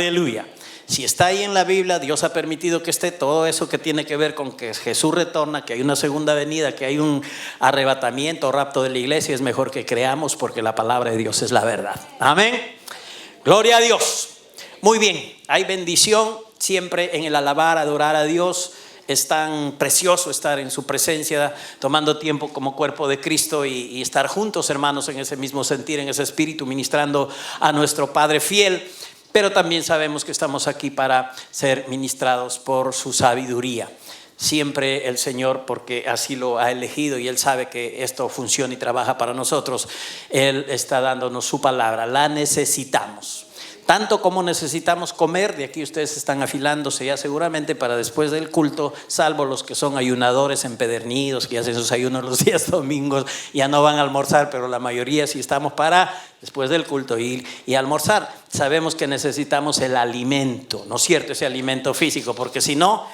Aleluya. Si está ahí en la Biblia, Dios ha permitido que esté todo eso que tiene que ver con que Jesús retorna, que hay una segunda venida, que hay un arrebatamiento, rapto de la iglesia. Es mejor que creamos, porque la palabra de Dios es la verdad. Amén. Gloria a Dios. Muy bien, hay bendición siempre en el alabar, adorar a Dios. Es tan precioso estar en su presencia, tomando tiempo como cuerpo de Cristo y estar juntos, hermanos, en ese mismo sentir, en ese espíritu, ministrando a nuestro Padre fiel. Pero también sabemos que estamos aquí para ser ministrados por su sabiduría. Siempre el Señor, porque así lo ha elegido y Él sabe que esto funciona y trabaja para nosotros, Él está dándonos su palabra. La necesitamos. Tanto como necesitamos comer. De aquí ustedes están afilándose ya seguramente para después del culto, salvo los que son ayunadores empedernidos, que hacen sus ayunos los días domingos, ya no van a almorzar, pero la mayoría sí estamos para después del culto y almorzar. Sabemos que necesitamos el alimento, ¿no es cierto? Ese alimento físico, porque si no,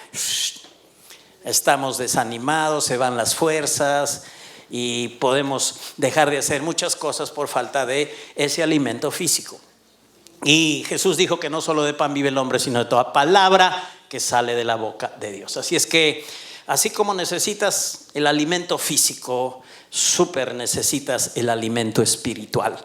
estamos desanimados, se van las fuerzas y podemos dejar de hacer muchas cosas por falta de ese alimento físico. Y Jesús dijo que no solo de pan vive el hombre, sino de toda palabra que sale de la boca de Dios. Así es que, así como necesitas el alimento físico, súper necesitas el alimento espiritual,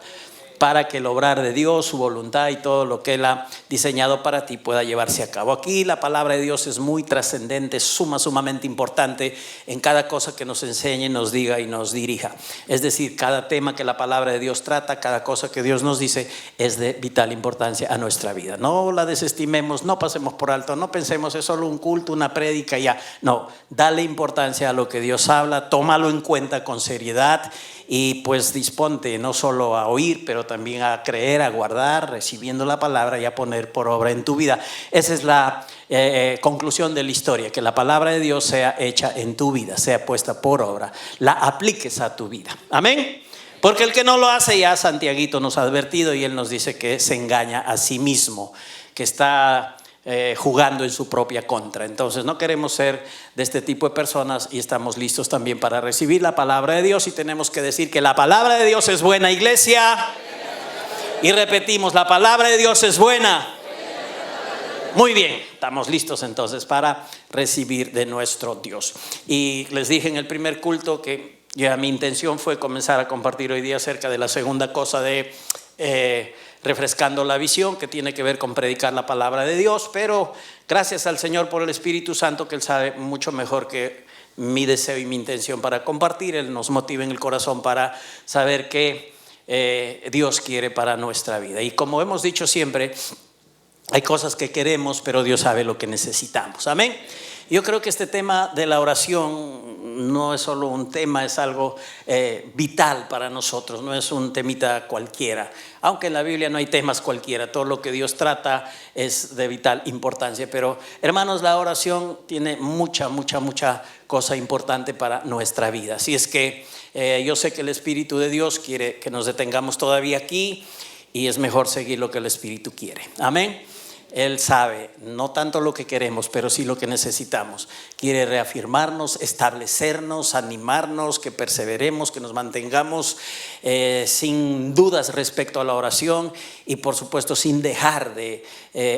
para que el obrar de Dios, su voluntad y todo lo que Él ha diseñado para ti pueda llevarse a cabo. Aquí la palabra de Dios es muy trascendente, sumamente importante en cada cosa que nos enseñe, nos diga y nos dirija. Es decir, cada tema que la palabra de Dios trata, cada cosa que Dios nos dice es de vital importancia a nuestra vida. No la desestimemos, no pasemos por alto, no pensemos es solo un culto, una prédica y ya. No, dale importancia a lo que Dios habla, tómalo en cuenta con seriedad. Y pues disponte no solo a oír, pero también a creer, a guardar, recibiendo la palabra y a poner por obra en tu vida. Esa es la conclusión de la historia, que la palabra de Dios sea hecha en tu vida, sea puesta por obra, la apliques a tu vida. Amén. Porque el que no lo hace, ya Santiaguito nos ha advertido y él nos dice que se engaña a sí mismo, que está jugando en su propia contra. Entonces no queremos ser de este tipo de personas y estamos listos también para recibir la palabra de Dios. Y tenemos que decir que la palabra de Dios es buena, iglesia. Y repetimos, la palabra de Dios es buena. Muy bien, estamos listos entonces para recibir de nuestro Dios. Y les dije en el primer culto que ya mi intención fue comenzar a compartir hoy día acerca de la segunda cosa de refrescando la visión, que tiene que ver con predicar la palabra de Dios. Pero gracias al Señor por el Espíritu Santo, que Él sabe mucho mejor que mi deseo y mi intención para compartir. Él nos motiva en el corazón para saber qué Dios quiere para nuestra vida. Y como hemos dicho siempre, hay cosas que queremos, pero Dios sabe lo que necesitamos. Amén. Yo creo que este tema de la oración no es solo un tema, es algo vital para nosotros, no es un temita cualquiera. Aunque en la Biblia no hay temas cualquiera, todo lo que Dios trata es de vital importancia. Pero hermanos, la oración tiene mucha cosa importante para nuestra vida. Así es que yo sé que el Espíritu de Dios quiere que nos detengamos todavía aquí y es mejor seguir lo que el Espíritu quiere. Amén. Él sabe no tanto lo que queremos, pero sí lo que necesitamos. Quiere reafirmarnos, establecernos, animarnos, que perseveremos, que nos mantengamos sin dudas respecto a la oración y por supuesto sin dejar de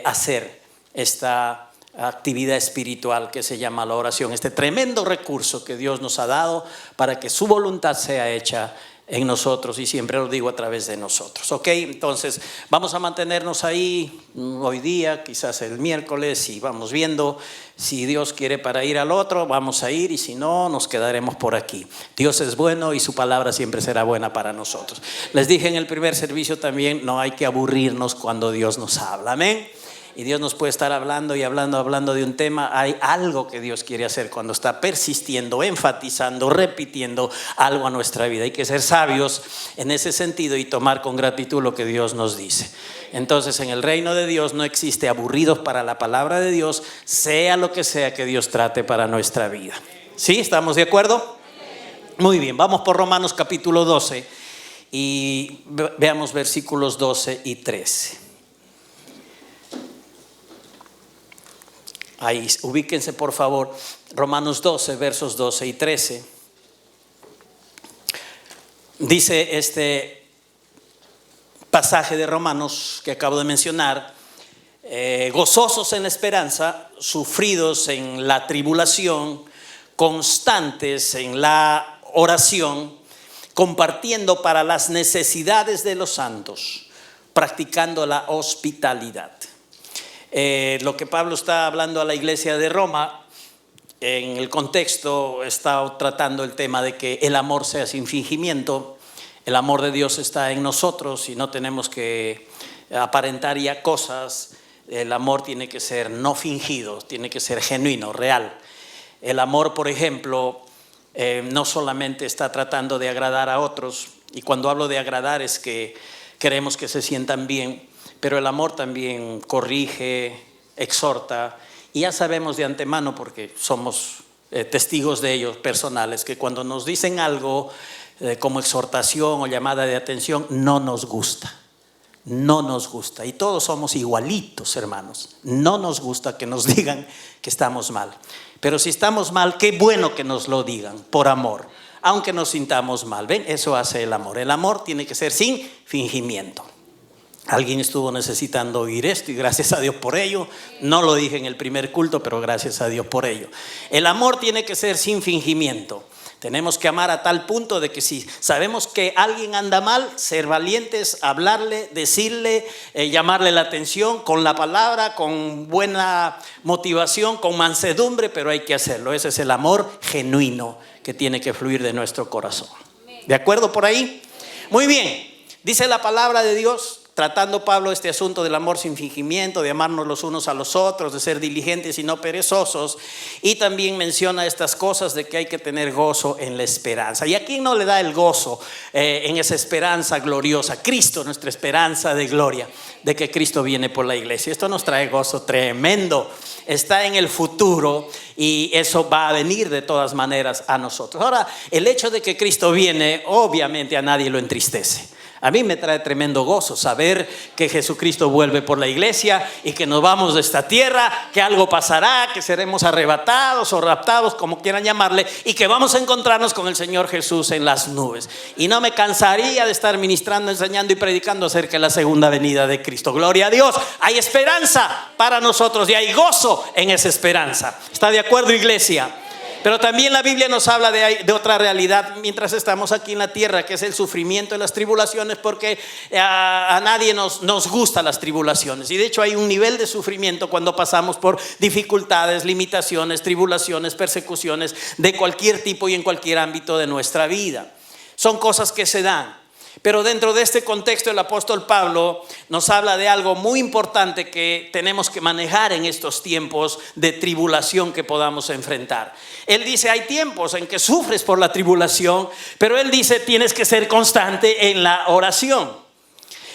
hacer esta actividad espiritual que se llama la oración, este tremendo recurso que Dios nos ha dado para que su voluntad sea hecha en nosotros, y siempre lo digo, a través de nosotros. Ok, entonces vamos a mantenernos ahí hoy día, quizás el miércoles, y vamos viendo si Dios quiere para ir al otro, vamos a ir, y si no, nos quedaremos por aquí. Dios es bueno y su palabra siempre será buena para nosotros. Les dije en el primer servicio también, no hay que aburrirnos cuando Dios nos habla. Amén. Y Dios nos puede estar hablando y hablando de un tema. Hay algo que Dios quiere hacer cuando está persistiendo, enfatizando, repitiendo algo a nuestra vida. Hay que ser sabios en ese sentido y tomar con gratitud lo que Dios nos dice. Entonces, en el reino de Dios no existe aburridos para la palabra de Dios, sea lo que sea que Dios trate para nuestra vida. ¿Sí? ¿Estamos de acuerdo? Muy bien, vamos por Romanos capítulo 12 y veamos versículos 12 y 13. Ahí, ubíquense por favor, Romanos 12, versos 12 y 13. Dice este pasaje de Romanos que acabo de mencionar: gozosos en la esperanza, sufridos en la tribulación, constantes en la oración, compartiendo para las necesidades de los santos, practicando la hospitalidad. Lo que Pablo está hablando a la iglesia de Roma, en el contexto está tratando el tema de que el amor sea sin fingimiento. El amor de Dios está en nosotros y no tenemos que aparentar ya cosas. El amor tiene que ser no fingido, tiene que ser genuino, real. El amor, por ejemplo, no solamente está tratando de agradar a otros, y cuando hablo de agradar es que queremos que se sientan bien, pero el amor también corrige, exhorta, y ya sabemos de antemano porque somos testigos de ellos personales, que cuando nos dicen algo como exhortación o llamada de atención, no nos gusta. No nos gusta, y todos somos igualitos, hermanos. No nos gusta que nos digan que estamos mal, pero si estamos mal, qué bueno que nos lo digan por amor, aunque nos sintamos mal. ¿Ven? Eso hace el amor. El amor tiene que ser sin fingimiento. Alguien estuvo necesitando oír esto y gracias a Dios por ello. No lo dije en el primer culto, pero gracias a Dios por ello. El amor tiene que ser sin fingimiento. Tenemos que amar a tal punto de que si sabemos que alguien anda mal, ser valientes, hablarle, decirle, llamarle la atención con la palabra, con buena motivación, con mansedumbre, pero hay que hacerlo. Ese es el amor genuino que tiene que fluir de nuestro corazón. ¿De acuerdo por ahí? Muy bien, dice la palabra de Dios, tratando Pablo este asunto del amor sin fingimiento, de amarnos los unos a los otros, de ser diligentes y no perezosos, y también menciona estas cosas de que hay que tener gozo en la esperanza. ¿Y a quién no le da el gozo en esa esperanza gloriosa? Cristo, nuestra esperanza de gloria, de que Cristo viene por la iglesia. Esto nos trae gozo tremendo, está en el futuro y eso va a venir de todas maneras a nosotros. Ahora, el hecho de que Cristo viene, obviamente a nadie lo entristece. A mí me trae tremendo gozo saber que Jesucristo vuelve por la iglesia y que nos vamos de esta tierra, que algo pasará, que seremos arrebatados o raptados, como quieran llamarle, y que vamos a encontrarnos con el Señor Jesús en las nubes. Y no me cansaría de estar ministrando, enseñando y predicando acerca de la segunda venida de Cristo. Gloria a Dios, hay esperanza para nosotros y hay gozo en esa esperanza. ¿Está de acuerdo, iglesia? Pero también la Biblia nos habla de otra realidad mientras estamos aquí en la tierra, que es el sufrimiento y las tribulaciones, porque a nadie nos gustan las tribulaciones. Y de hecho hay un nivel de sufrimiento cuando pasamos por dificultades, limitaciones, tribulaciones, persecuciones de cualquier tipo y en cualquier ámbito de nuestra vida. Son cosas que se dan. Pero dentro de este contexto el apóstol Pablo nos habla de algo muy importante que tenemos que manejar en estos tiempos de tribulación que podamos enfrentar. Él dice, hay tiempos en que sufres por la tribulación, pero él dice, tienes que ser constante en la oración.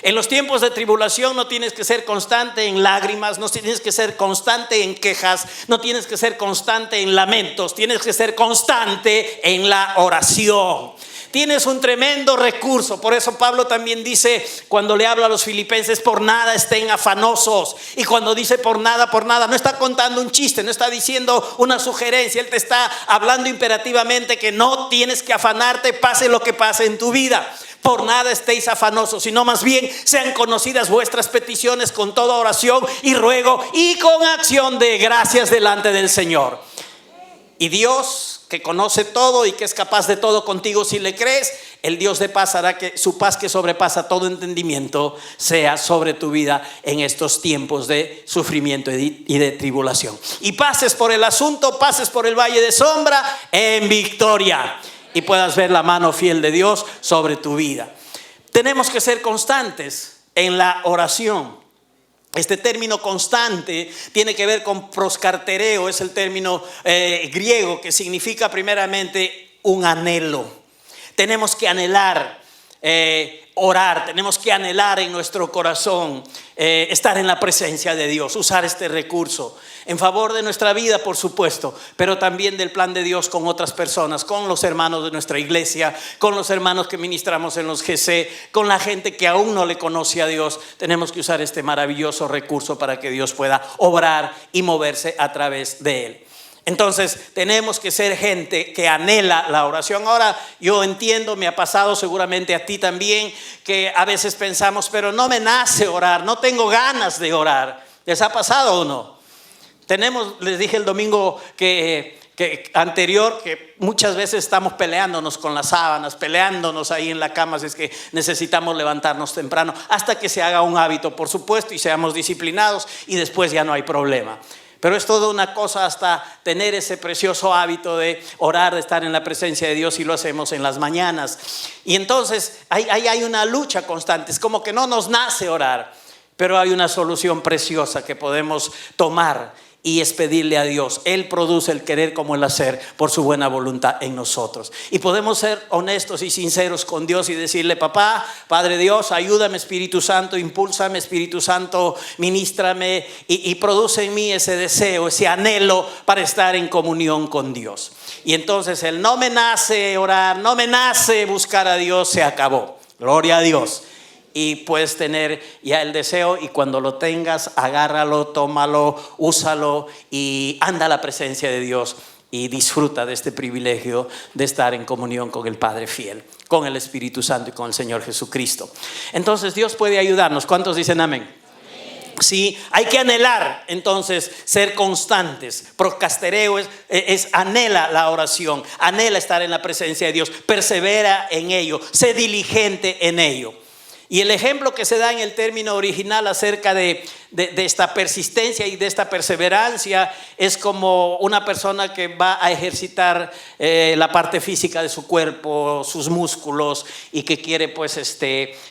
En los tiempos de tribulación no tienes que ser constante en lágrimas, no tienes que ser constante en quejas, no tienes que ser constante en lamentos, tienes que ser constante en la oración. Tienes un tremendo recurso. Por eso Pablo también dice, cuando le habla a los filipenses, por nada estén afanosos. Y cuando dice por nada, no está contando un chiste, no está diciendo una sugerencia. Él te está hablando imperativamente que no tienes que afanarte, pase lo que pase en tu vida. Por nada estéis afanosos, sino más bien sean conocidas vuestras peticiones con toda oración y ruego y con acción de gracias delante del Señor. Y Dios, que conoce todo y que es capaz de todo contigo si le crees, el Dios de paz hará que su paz, que sobrepasa todo entendimiento, sea sobre tu vida en estos tiempos de sufrimiento y de tribulación. Y pases por el asunto, pases por el valle de sombra en victoria, y puedas ver la mano fiel de Dios sobre tu vida. Tenemos que ser constantes en la oración. Este término constante tiene que ver con proskartereo, es el término griego que significa primeramente un anhelo. Tenemos que anhelar orar, tenemos que anhelar en nuestro corazón estar en la presencia de Dios, usar este recurso en favor de nuestra vida, por supuesto, pero también del plan de Dios con otras personas, con los hermanos de nuestra iglesia, con los hermanos que ministramos en los GC, con la gente que aún no le conoce a Dios. Tenemos que usar este maravilloso recurso para que Dios pueda obrar y moverse a través de él. Entonces tenemos que ser gente que anhela la oración. Ahora yo entiendo, me ha pasado seguramente a ti también, que a veces pensamos, pero no me nace orar, no tengo ganas de orar. ¿Les ha pasado o no? Les dije el domingo que anterior, que muchas veces estamos peleándonos con las sábanas, peleándonos ahí en la cama, así es que necesitamos levantarnos temprano hasta que se haga un hábito, por supuesto, y seamos disciplinados, y después ya no hay problema. Pero es toda una cosa hasta tener ese precioso hábito de orar, de estar en la presencia de Dios, y lo hacemos en las mañanas. Y entonces ahí hay una lucha constante, es como que no nos nace orar, pero hay una solución preciosa que podemos tomar, y es pedirle a Dios. Él produce el querer como el hacer por su buena voluntad en nosotros. Y podemos ser honestos y sinceros con Dios y decirle: papá, Padre Dios, ayúdame, Espíritu Santo, impúlsame, Espíritu Santo, ministrame y produce en mí ese deseo, ese anhelo para estar en comunión con Dios. Y entonces el no me nace orar, no me nace buscar a Dios, se acabó. Gloria a Dios. Y puedes tener ya el deseo, y cuando lo tengas, agárralo, tómalo, úsalo y anda a la presencia de Dios y disfruta de este privilegio de estar en comunión con el Padre fiel, con el Espíritu Santo y con el Señor Jesucristo. Entonces Dios puede ayudarnos. ¿Cuántos dicen amén? Sí, hay que anhelar entonces ser constantes. Procrastereo es anhela la oración, anhela estar en la presencia de Dios, persevera en ello, sé diligente en ello. Y el ejemplo que se da en el término original acerca de esta persistencia y de esta perseverancia es como una persona que va a ejercitar la parte física de su cuerpo, sus músculos, y que quiere pues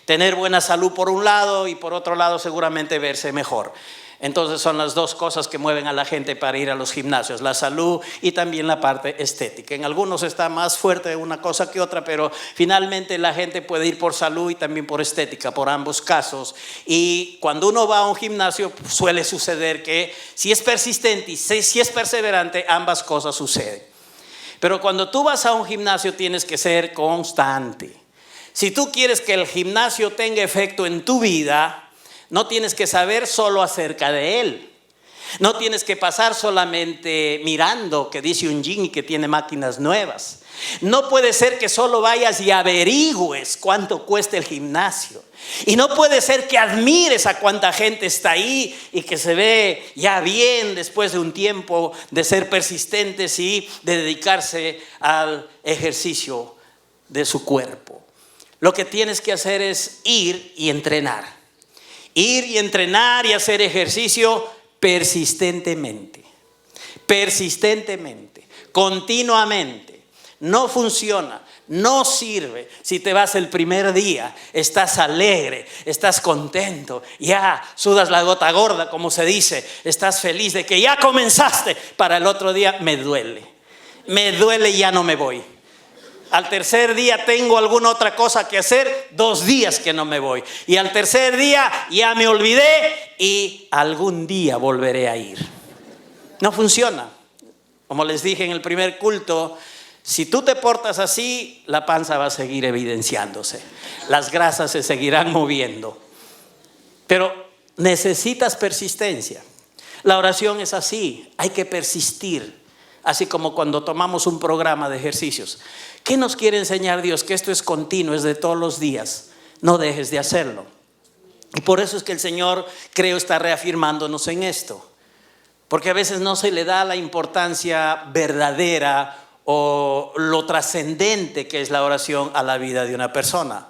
tener buena salud por un lado, y por otro lado seguramente verse mejor. Entonces son las dos cosas que mueven a la gente para ir a los gimnasios: la salud y también la parte estética. En algunos está más fuerte una cosa que otra, pero finalmente la gente puede ir por salud y también por estética, por ambos casos. Y cuando uno va a un gimnasio, suele suceder que si es persistente y si es perseverante, ambas cosas suceden. Pero cuando tú vas a un gimnasio tienes que ser constante. Si tú quieres que el gimnasio tenga efecto en tu vida, no tienes que saber solo acerca de él. No tienes que pasar solamente mirando que dice un gym y que tiene máquinas nuevas. No puede ser que solo vayas y averigües cuánto cuesta el gimnasio. Y no puede ser que admires a cuánta gente está ahí y que se ve ya bien después de un tiempo de ser persistentes y de dedicarse al ejercicio de su cuerpo. Lo que tienes que hacer es ir y entrenar. Ir y entrenar y hacer ejercicio persistentemente, continuamente. No funciona, no sirve si te vas el primer día, estás alegre, estás contento, ya sudas la gota gorda, como se dice, estás feliz de que ya comenzaste. Para el otro día: me duele y ya no me voy. Al tercer día tengo alguna otra cosa que hacer, 2 días que no me voy. Y al tercer día ya me olvidé y algún día volveré a ir. No funciona. Como les dije en el primer culto, si tú te portas así, la panza va a seguir evidenciándose. Las grasas se seguirán moviendo. Pero necesitas persistencia. La oración es así, hay que persistir. Así como cuando tomamos un programa de ejercicios. ¿Qué nos quiere enseñar Dios? Que esto es continuo, es de todos los días. No dejes de hacerlo. Y por eso es que el Señor, creo, está reafirmándonos en esto. Porque a veces no se le da la importancia verdadera o lo trascendente que es la oración a la vida de una persona.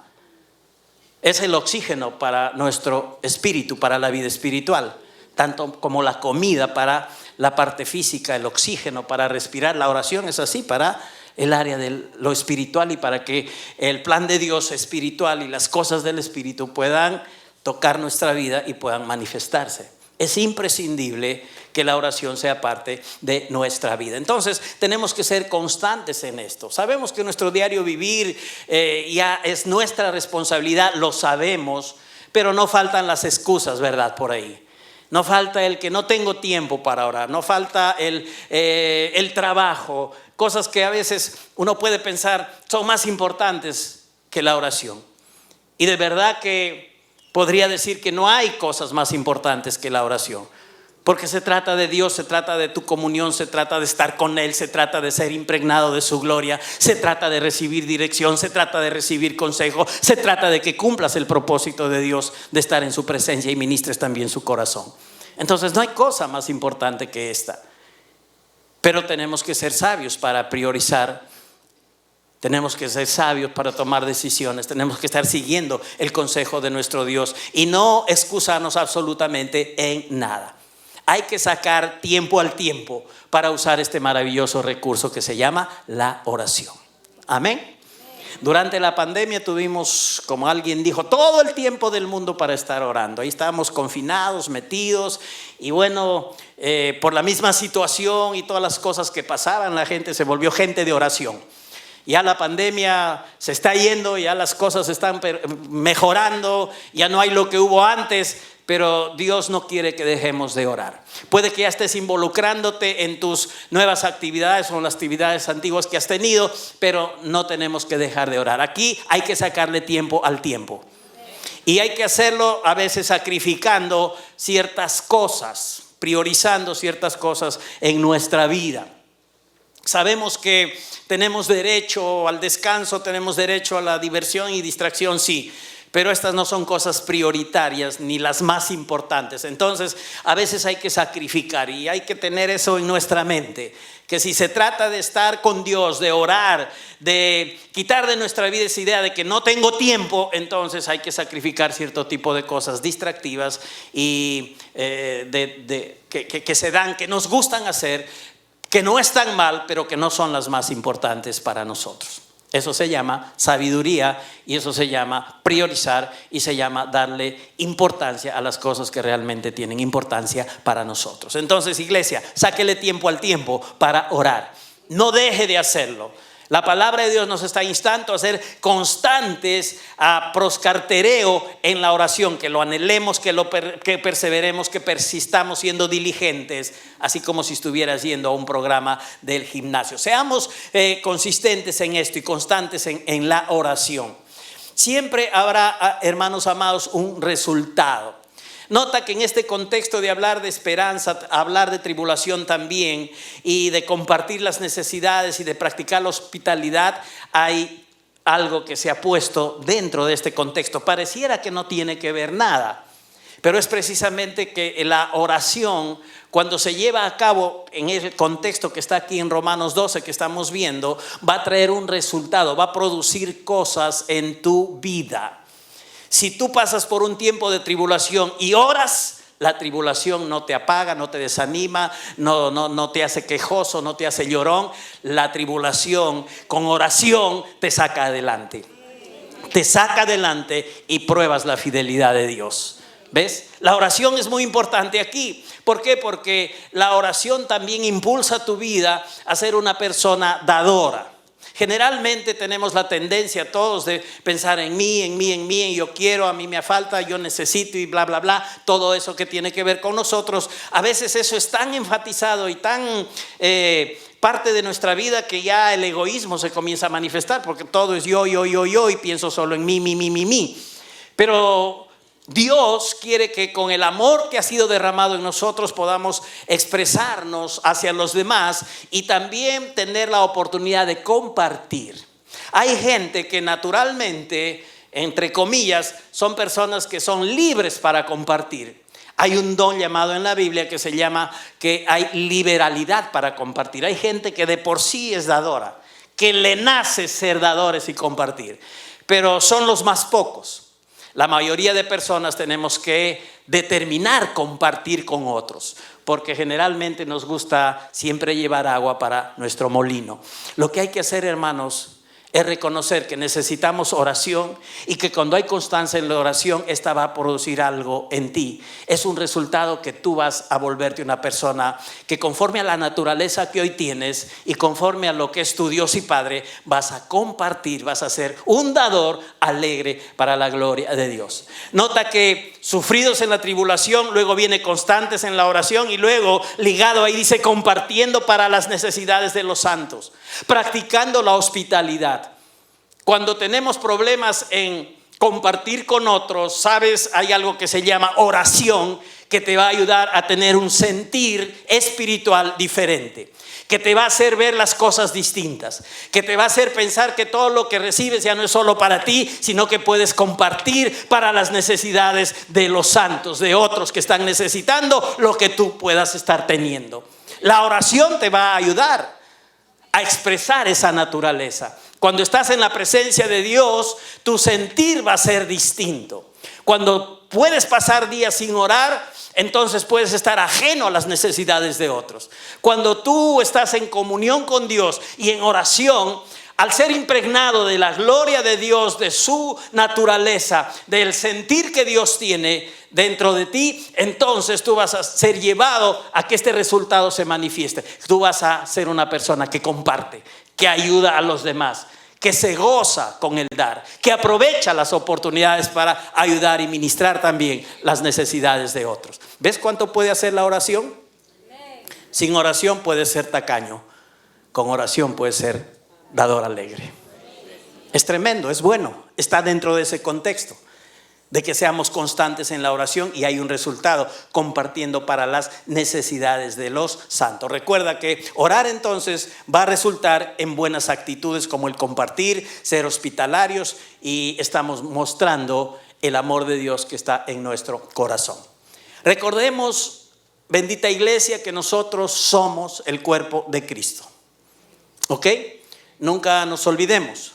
Es el oxígeno para nuestro espíritu, para la vida espiritual. Tanto como la comida para la parte física, el oxígeno para respirar. La oración es así para el área de lo espiritual, y para que el plan de Dios espiritual y las cosas del espíritu puedan tocar nuestra vida y puedan manifestarse. Es imprescindible que la oración sea parte de nuestra vida. Entonces tenemos que ser constantes en esto. Sabemos que nuestro diario vivir ya es nuestra responsabilidad, lo sabemos, pero no faltan las excusas, ¿verdad? Por ahí. No falta el que no tengo tiempo para orar, no falta el trabajo, cosas que a veces uno puede pensar son más importantes que la oración. Y de verdad que podría decir que no hay cosas más importantes que la oración, porque se trata de Dios, se trata de tu comunión, se trata de estar con Él, se trata de ser impregnado de su gloria, se trata de recibir dirección, se trata de recibir consejo, se trata de que cumplas el propósito de Dios de estar en su presencia y ministres también su corazón. Entonces no hay cosa más importante que esta. Pero tenemos que ser sabios para priorizar. Tenemos que ser sabios para tomar decisiones. Tenemos que estar siguiendo el consejo de nuestro Dios y no excusarnos absolutamente en nada. Hay que sacar tiempo al tiempo para usar este maravilloso recurso que se llama la oración. Amén. Durante la pandemia tuvimos, como alguien dijo, todo el tiempo del mundo para estar orando. Ahí estábamos confinados, metidos, y bueno, por la misma situación y todas las cosas que pasaban, la gente se volvió gente de oración. Ya la pandemia se está yendo, ya las cosas están mejorando, ya no hay lo que hubo antes, pero Dios no quiere que dejemos de orar. Puede que ya estés involucrándote en tus nuevas actividades o en las actividades antiguas que has tenido, pero no tenemos que dejar de orar. Aquí hay que sacarle tiempo al tiempo. Y hay que hacerlo a veces sacrificando ciertas cosas, priorizando ciertas cosas en nuestra vida. Sabemos que tenemos derecho al descanso, tenemos derecho a la diversión y distracción, sí. Pero estas no son cosas prioritarias ni las más importantes. Entonces a veces hay que sacrificar y hay que tener eso en nuestra mente. Que si se trata de estar con Dios, de orar, de quitar de nuestra vida esa idea de que no tengo tiempo, entonces hay que sacrificar cierto tipo de cosas distractivas y que se dan, que nos gustan hacer, que no están mal, pero que no son las más importantes para nosotros. Eso se llama sabiduría y eso se llama priorizar y se llama darle importancia a las cosas que realmente tienen importancia para nosotros. Entonces, iglesia, sáquele tiempo al tiempo para orar. No deje de hacerlo. La palabra de Dios nos está instando a ser constantes, a proscartereo en la oración, que lo anhelemos, que perseveremos, que persistamos siendo diligentes, así como si estuvieras yendo a un programa del gimnasio. Seamos consistentes en esto y constantes en la oración. Siempre habrá, hermanos amados, un resultado. Nota que en este contexto de hablar de esperanza, hablar de tribulación también y de compartir las necesidades y de practicar la hospitalidad, hay algo que se ha puesto dentro de este contexto. Pareciera que no tiene que ver nada, pero es precisamente que la oración, cuando se lleva a cabo en el contexto que está aquí en Romanos 12 que estamos viendo, va a traer un resultado, va a producir cosas en tu vida. Si tú pasas por un tiempo de tribulación y oras, la tribulación no te apaga, no te desanima, no te hace quejoso, no te hace llorón. La tribulación con oración te saca adelante. Te saca adelante y pruebas la fidelidad de Dios. ¿Ves? La oración es muy importante aquí. ¿Por qué? Porque la oración también impulsa tu vida a ser una persona dadora. Generalmente tenemos la tendencia todos de pensar en mí, yo quiero, a mí me falta, yo necesito y bla, bla, bla. Todo eso que tiene que ver con nosotros. A veces eso es tan enfatizado y tan parte de nuestra vida que ya el egoísmo se comienza a manifestar porque todo es yo y pienso solo en mí. Pero Dios quiere que con el amor que ha sido derramado en nosotros podamos expresarnos hacia los demás y también tener la oportunidad de compartir. Hay gente que naturalmente, entre comillas, son personas que son libres para compartir. Hay un don llamado en la Biblia que se llama que hay liberalidad para compartir. Hay gente que de por sí es dadora, que le nace ser dadores y compartir, pero son los más pocos. La mayoría de personas tenemos que determinar compartir con otros, porque generalmente nos gusta siempre llevar agua para nuestro molino. Lo que hay que hacer, hermanos, es reconocer que necesitamos oración y que cuando hay constancia en la oración, esta va a producir algo en ti. Es un resultado que tú vas a volverte una persona que conforme a la naturaleza que hoy tienes y conforme a lo que es tu Dios y Padre, vas a compartir, vas a ser un dador alegre para la gloria de Dios. Nota que sufridos en la tribulación, luego viene constantes en la oración y luego ligado ahí dice compartiendo para las necesidades de los santos, practicando la hospitalidad. Cuando tenemos problemas en compartir con otros, sabes, hay algo que se llama oración, que te va a ayudar a tener un sentir espiritual diferente, que te va a hacer ver las cosas distintas, que te va a hacer pensar que todo lo que recibes ya no es solo para ti, sino que puedes compartir para las necesidades de los santos, de otros que están necesitando lo que tú puedas estar teniendo. La oración te va a ayudar a expresar esa naturaleza. Cuando estás en la presencia de Dios, tu sentir va a ser distinto. Cuando puedes pasar días sin orar, entonces puedes estar ajeno a las necesidades de otros. Cuando tú estás en comunión con Dios y en oración, al ser impregnado de la gloria de Dios, de su naturaleza, del sentir que Dios tiene dentro de ti, entonces tú vas a ser llevado a que este resultado se manifieste. Tú vas a ser una persona que comparte, que ayuda a los demás, que se goza con el dar, que aprovecha las oportunidades para ayudar y ministrar también las necesidades de otros. ¿Ves cuánto puede hacer la oración? Sin oración puedes ser tacaño, con oración puedes ser dador alegre. Es tremendo, es bueno, está dentro de ese contexto de que seamos constantes en la oración y hay un resultado compartiendo para las necesidades de los santos. Recuerda que orar entonces va a resultar en buenas actitudes como el compartir, ser hospitalarios, y estamos mostrando el amor de Dios que está en nuestro corazón. Recordemos, bendita iglesia, que nosotros somos el cuerpo de Cristo. ¿Ok? Nunca nos olvidemos,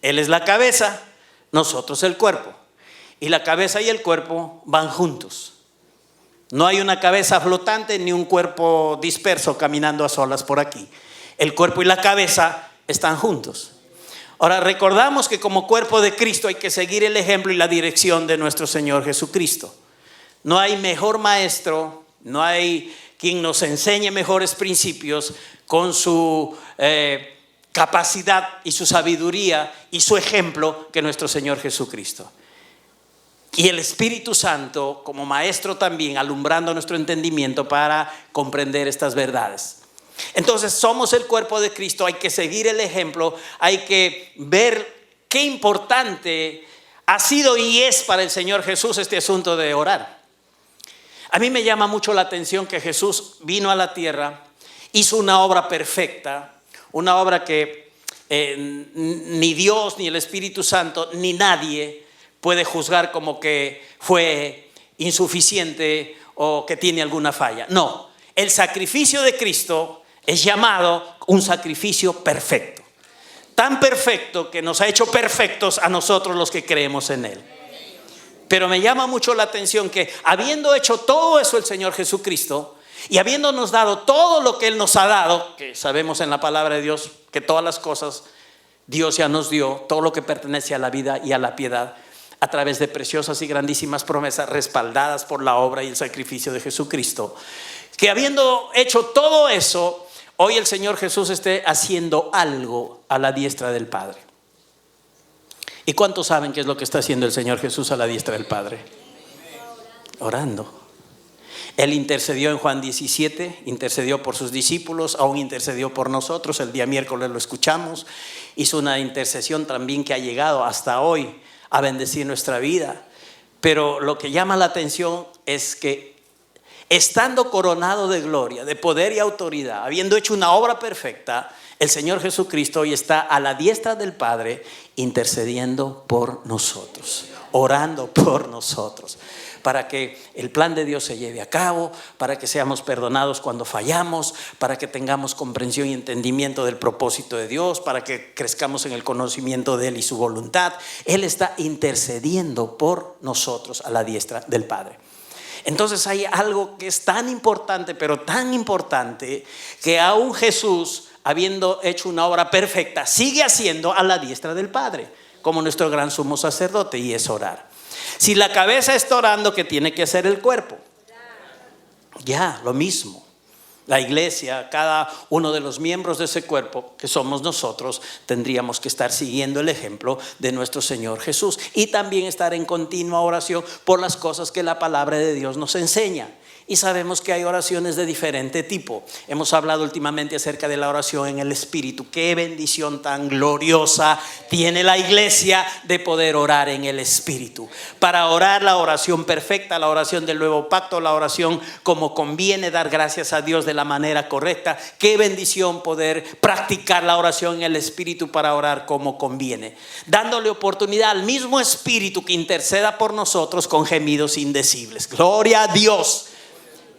Él es la cabeza, nosotros el cuerpo. Y la cabeza y el cuerpo van juntos. No hay una cabeza flotante ni un cuerpo disperso caminando a solas por aquí. El cuerpo y la cabeza están juntos. Ahora recordamos que como cuerpo de Cristo hay que seguir el ejemplo y la dirección de nuestro Señor Jesucristo. No hay mejor maestro, no hay quien nos enseñe mejores principios con su capacidad y su sabiduría y su ejemplo que nuestro Señor Jesucristo. Y el Espíritu Santo como maestro también, alumbrando nuestro entendimiento para comprender estas verdades. Entonces somos el cuerpo de Cristo, hay que seguir el ejemplo, hay que ver qué importante ha sido y es para el Señor Jesús este asunto de orar. A mí me llama mucho la atención que Jesús vino a la tierra, hizo una obra perfecta, una obra que ni Dios, ni el Espíritu Santo, ni nadie puede juzgar como que fue insuficiente o que tiene alguna falla. No, el sacrificio de Cristo es llamado un sacrificio perfecto. Tan perfecto que nos ha hecho perfectos a nosotros los que creemos en Él. Pero me llama mucho la atención que habiendo hecho todo eso el Señor Jesucristo y habiéndonos dado todo lo que Él nos ha dado, que sabemos en la palabra de Dios que todas las cosas Dios ya nos dio, todo lo que pertenece a la vida y a la piedad, a través de preciosas y grandísimas promesas respaldadas por la obra y el sacrificio de Jesucristo, que habiendo hecho todo eso, hoy el Señor Jesús esté haciendo algo a la diestra del Padre. ¿Y cuántos saben qué es lo que está haciendo el Señor Jesús a la diestra del Padre? Orando. Él intercedió en Juan 17, intercedió por sus discípulos, aún intercedió por nosotros. El día miércoles lo escuchamos. Hizo una intercesión también que ha llegado hasta hoy a bendecir nuestra vida. Pero lo que llama la atención es que estando coronado de gloria, de poder y autoridad, habiendo hecho una obra perfecta, el Señor Jesucristo hoy está a la diestra del Padre intercediendo por nosotros, orando por nosotros, para que el plan de Dios se lleve a cabo, para que seamos perdonados cuando fallamos, para que tengamos comprensión y entendimiento del propósito de Dios, para que crezcamos en el conocimiento de Él y su voluntad. Él está intercediendo por nosotros a la diestra del Padre. Entonces hay algo que es tan importante, pero tan importante, que aún Jesús, habiendo hecho una obra perfecta, sigue haciendo a la diestra del Padre, como nuestro gran sumo sacerdote, y es orar. Si la cabeza está orando, ¿qué tiene que hacer el cuerpo? Ya, lo mismo. La iglesia, cada uno de los miembros de ese cuerpo que somos nosotros, tendríamos que estar siguiendo el ejemplo de nuestro Señor Jesús y también estar en continua oración por las cosas que la palabra de Dios nos enseña. Y sabemos que hay oraciones de diferente tipo. Hemos hablado últimamente acerca de la oración en el Espíritu. Qué bendición tan gloriosa tiene la iglesia de poder orar en el Espíritu. Para orar la oración perfecta, la oración del nuevo pacto, la oración como conviene, dar gracias a Dios de la manera correcta. Qué bendición poder practicar la oración en el Espíritu para orar como conviene, dándole oportunidad al mismo Espíritu que interceda por nosotros con gemidos indecibles. Gloria a Dios.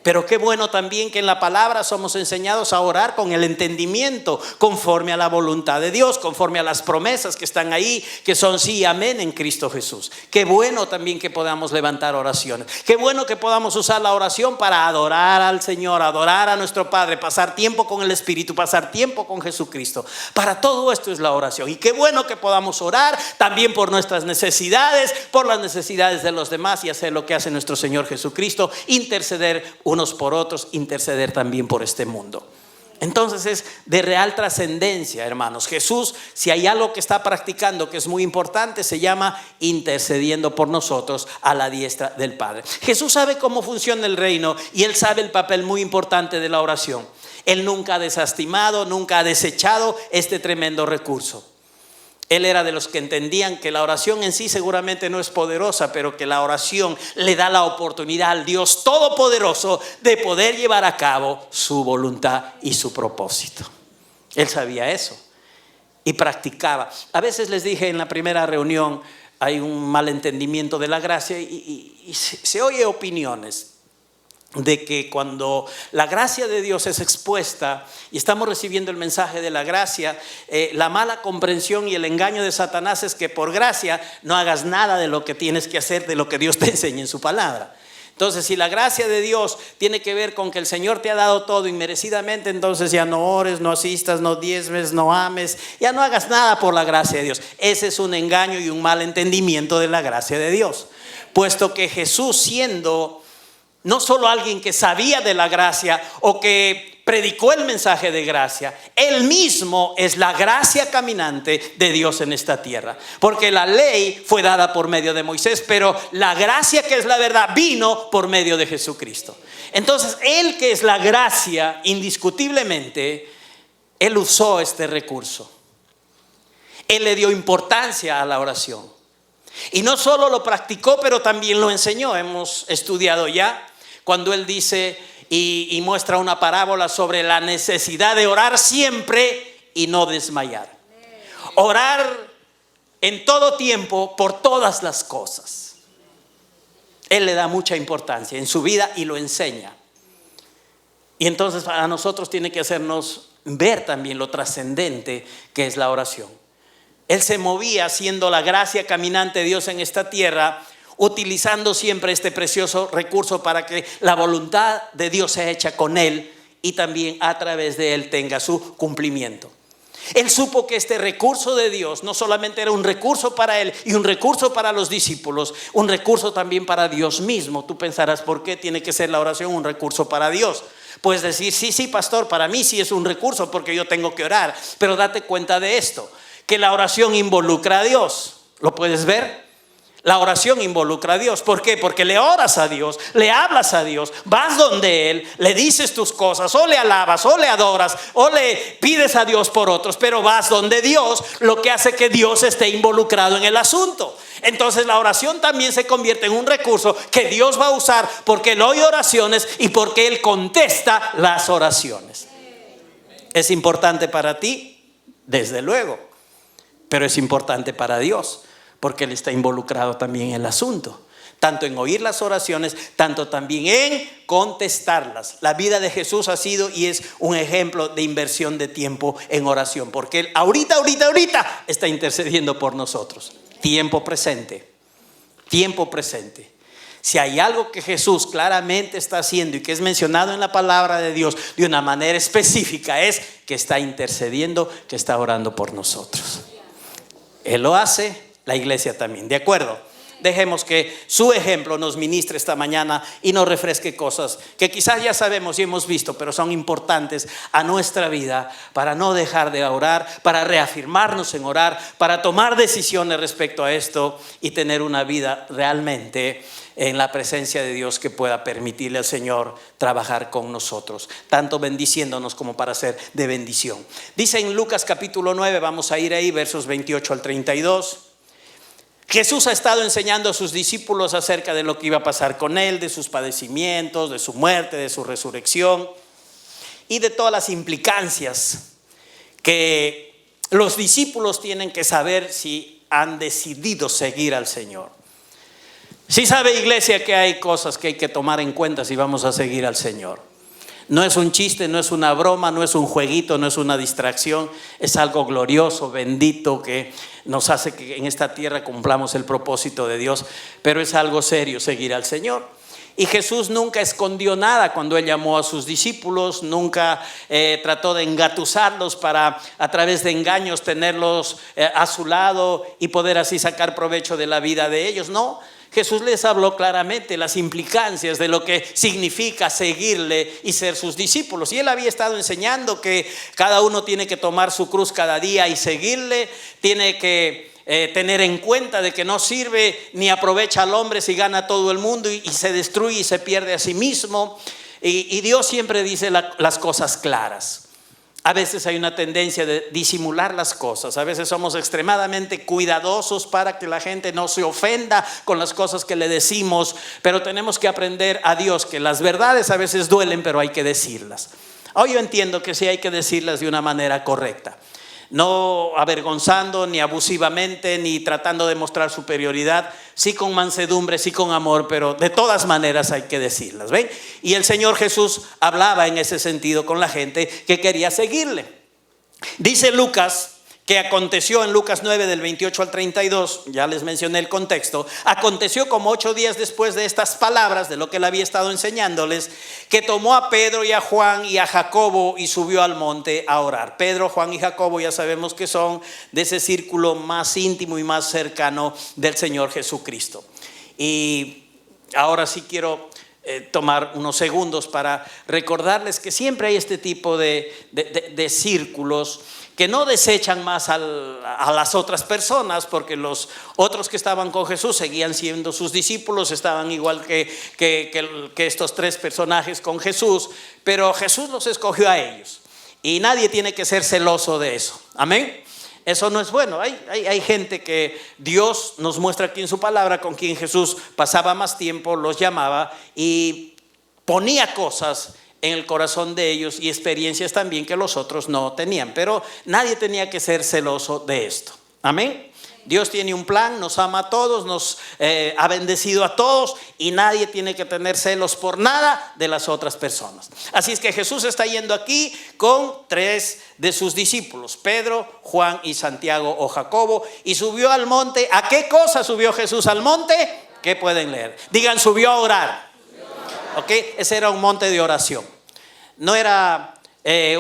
Pero qué bueno también que en la palabra somos enseñados a orar con el entendimiento, conforme a la voluntad de Dios, conforme a las promesas que están ahí, que son sí y amén en Cristo Jesús. Qué bueno también que podamos levantar oraciones. Qué bueno que podamos usar la oración para adorar al Señor, adorar a nuestro Padre, pasar tiempo con el Espíritu, pasar tiempo con Jesucristo. Para todo esto es la oración. Y qué bueno que podamos orar también por nuestras necesidades, por las necesidades de los demás, y hacer lo que hace nuestro Señor Jesucristo: interceder unos por otros, interceder también por este mundo. Entonces es de real trascendencia, hermanos. Jesús, si hay algo que está practicando que es muy importante, se llama intercediendo por nosotros a la diestra del Padre. Jesús sabe cómo funciona el reino y Él sabe el papel muy importante de la oración. Él nunca ha desestimado, nunca ha desechado este tremendo recurso. Él era de los que entendían que la oración en sí seguramente no es poderosa, pero que la oración le da la oportunidad al Dios Todopoderoso de poder llevar a cabo su voluntad y su propósito. Él sabía eso y practicaba. A veces les dije en la primera reunión, hay un malentendimiento de la gracia y se oye opiniones de que cuando la gracia de Dios es expuesta y estamos recibiendo el mensaje de la gracia, la mala comprensión y el engaño de Satanás es que por gracia no hagas nada de lo que tienes que hacer, de lo que Dios te enseña en su palabra. Entonces, si la gracia de Dios tiene que ver con que el Señor te ha dado todo inmerecidamente, entonces ya no ores, no asistas, no diezmes, no ames, ya no hagas nada por la gracia de Dios. Ese es un engaño y un mal entendimiento de la gracia de Dios, puesto que Jesús, siendo no solo alguien que sabía de la gracia o que predicó el mensaje de gracia, Él mismo es la gracia caminante de Dios en esta tierra. Porque la ley fue dada por medio de Moisés, pero la gracia, que es la verdad, vino por medio de Jesucristo. Entonces, Él, que es la gracia, indiscutiblemente, Él usó este recurso. Él le dio importancia a la oración. Y no solo lo practicó, pero también lo enseñó. Hemos estudiado ya cuando Él dice y muestra una parábola sobre la necesidad de orar siempre y no desmayar. Orar en todo tiempo por todas las cosas. Él le da mucha importancia en su vida y lo enseña. Y entonces para nosotros tiene que hacernos ver también lo trascendente que es la oración. Él se movía siendo la gracia caminante de Dios en esta tierra, utilizando siempre este precioso recurso para que la voluntad de Dios sea hecha con Él y también a través de Él tenga su cumplimiento. Él supo que este recurso de Dios no solamente era un recurso para Él y un recurso para los discípulos, un recurso también para Dios mismo. Tú pensarás, ¿por qué tiene que ser la oración un recurso para Dios? Puedes decir, sí, pastor, para mí sí es un recurso porque yo tengo que orar. Pero date cuenta de esto, que la oración involucra a Dios. ¿Lo puedes ver? La oración involucra a Dios. ¿Por qué? Porque le oras a Dios, le hablas a Dios, vas donde Él, le dices tus cosas, o le alabas, o le adoras, o le pides a Dios por otros, pero vas donde Dios, lo que hace que Dios esté involucrado en el asunto. Entonces la oración también se convierte en un recurso que Dios va a usar porque Él oye oraciones y porque Él contesta las oraciones. ¿Es importante para ti? Desde luego. Pero es importante para Dios porque Él está involucrado también en el asunto, tanto en oír las oraciones, tanto también en contestarlas. La vida de Jesús ha sido y es un ejemplo de inversión de tiempo en oración, porque Él ahorita está intercediendo por nosotros. Tiempo presente. Si hay algo que Jesús claramente está haciendo y que es mencionado en la palabra de Dios de una manera específica, es que está intercediendo, que está orando por nosotros. Él lo hace, la iglesia también, ¿de acuerdo? Dejemos que su ejemplo nos ministre esta mañana y nos refresque cosas que quizás ya sabemos y hemos visto, pero son importantes a nuestra vida para no dejar de orar, para reafirmarnos en orar, para tomar decisiones respecto a esto y tener una vida realmente en la presencia de Dios que pueda permitirle al Señor trabajar con nosotros, tanto bendiciéndonos como para ser de bendición. Dice en Lucas capítulo 9, vamos a ir ahí, versos 28 al 32. Jesús ha estado enseñando a sus discípulos acerca de lo que iba a pasar con él, de sus padecimientos, de su muerte, de su resurrección y de todas las implicancias que los discípulos tienen que saber si han decidido seguir al Señor. Sí sabe, iglesia, que hay cosas que hay que tomar en cuenta si vamos a seguir al Señor. No es un chiste, no es una broma, no es un jueguito, no es una distracción. Es algo glorioso, bendito, que nos hace que en esta tierra cumplamos el propósito de Dios. Pero es algo serio seguir al Señor. Y Jesús nunca escondió nada cuando Él llamó a sus discípulos. Nunca trató de engatusarlos para a través de engaños tenerlos a su lado y poder así sacar provecho de la vida de ellos. No. Jesús les habló claramente las implicancias de lo que significa seguirle y ser sus discípulos. Y Él había estado enseñando que cada uno tiene que tomar su cruz cada día y seguirle. Tiene que tener en cuenta de que no sirve ni aprovecha al hombre si gana a todo el mundo y se destruye y se pierde a sí mismo. Y Dios siempre dice las cosas claras. A veces hay una tendencia de disimular las cosas. A veces somos extremadamente cuidadosos para que la gente no se ofenda con las cosas que le decimos. Pero tenemos que aprender a Dios que las verdades a veces duelen, pero hay que decirlas. Hoy yo entiendo que sí hay que decirlas de una manera correcta. No avergonzando, ni abusivamente, ni tratando de mostrar superioridad. Sí con mansedumbre, sí con amor, pero de todas maneras hay que decirlas, ¿ven? Y el Señor Jesús hablaba en ese sentido con la gente que quería seguirle. Dice Lucas que aconteció en Lucas 9 del 28 al 32, ya les mencioné el contexto. Aconteció como 8 días después de estas palabras, de lo que él había estado enseñándoles, que tomó a Pedro y a Juan y a Jacobo y subió al monte a orar. Pedro, Juan y Jacobo ya sabemos que son de ese círculo más íntimo y más cercano del Señor Jesucristo. Y ahora sí quiero tomar unos segundos para recordarles que siempre hay este tipo de círculos que no desechan más a las otras personas, porque los otros que estaban con Jesús seguían siendo sus discípulos, estaban igual que estos 3 personajes con Jesús, pero Jesús los escogió a ellos y nadie tiene que ser celoso de eso. Amén. Eso no es bueno. Hay gente que Dios nos muestra aquí en su palabra, con quien Jesús pasaba más tiempo, los llamaba y ponía cosas en el corazón de ellos y experiencias también que los otros no tenían. Pero nadie tenía que ser celoso de esto. Amén. Dios tiene un plan, nos ama a todos, nos ha bendecido a todos y nadie tiene que tener celos por nada de las otras personas. Así es que Jesús está yendo aquí con 3 de sus discípulos, Pedro, Juan y Santiago o Jacobo, y subió al monte. ¿A qué cosa subió Jesús al monte? ¿Qué pueden leer? Digan, subió a orar. ¿Ok? Ese era un monte de oración. No era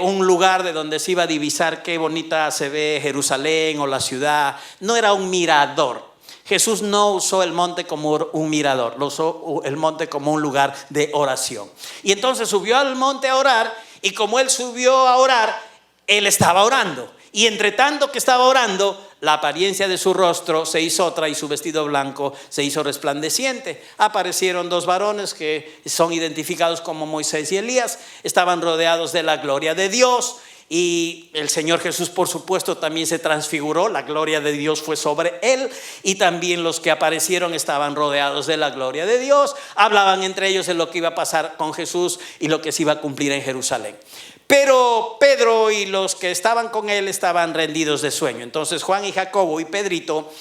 un lugar de donde se iba a divisar qué bonita se ve Jerusalén o la ciudad. No era un mirador. Jesús no usó el monte como un mirador, lo usó el monte como un lugar de oración. Y entonces subió al monte a orar, y como él subió a orar, él estaba orando. Y entre tanto que estaba orando, la apariencia de su rostro se hizo otra y su vestido blanco se hizo resplandeciente. Aparecieron 2 varones que son identificados como Moisés y Elías. Estaban rodeados de la gloria de Dios. Y el Señor Jesús, por supuesto, también se transfiguró. La gloria de Dios fue sobre él. Y también los que aparecieron estaban rodeados de la gloria de Dios. Hablaban entre ellos de lo que iba a pasar con Jesús y lo que se iba a cumplir en Jerusalén. Pero Pedro y los que estaban con él estaban rendidos de sueño. Entonces Juan y Jacobo y Pedrito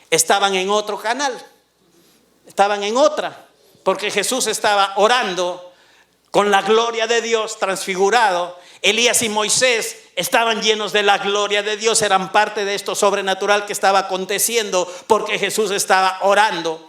estaban en otro canal. Estaban en otra. Porque Jesús estaba orando con la gloria de Dios transfigurado. Elías y Moisés estaban llenos de la gloria de Dios. Eran parte de esto sobrenatural que estaba aconteciendo porque Jesús estaba orando.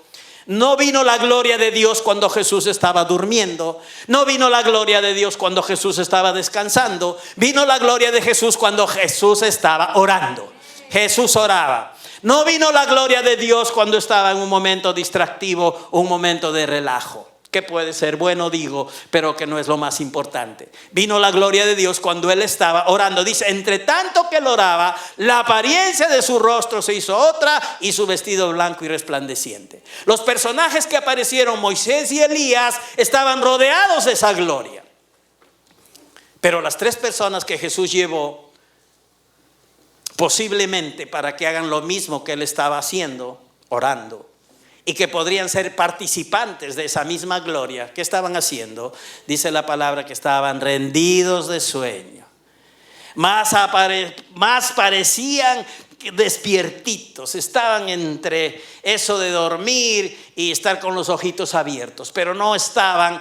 No vino la gloria de Dios cuando Jesús estaba durmiendo. No vino la gloria de Dios cuando Jesús estaba descansando. Vino la gloria de Jesús cuando Jesús estaba orando. Jesús oraba. No vino la gloria de Dios cuando estaba en un momento distractivo, un momento de relajo, que puede ser bueno, digo, pero que no es lo más importante. Vino la gloria de Dios cuando él estaba orando. Dice, entre tanto que él oraba, la apariencia de su rostro se hizo otra y su vestido blanco y resplandeciente. Los personajes que aparecieron, Moisés y Elías, estaban rodeados de esa gloria. Pero las tres personas que Jesús llevó, posiblemente para que hagan lo mismo que él estaba haciendo, orando, y que podrían ser participantes de esa misma gloria, ¿qué estaban haciendo? Dice la palabra que estaban rendidos de sueño. Más parecían despiertitos, estaban entre eso de dormir y estar con los ojitos abiertos, pero no estaban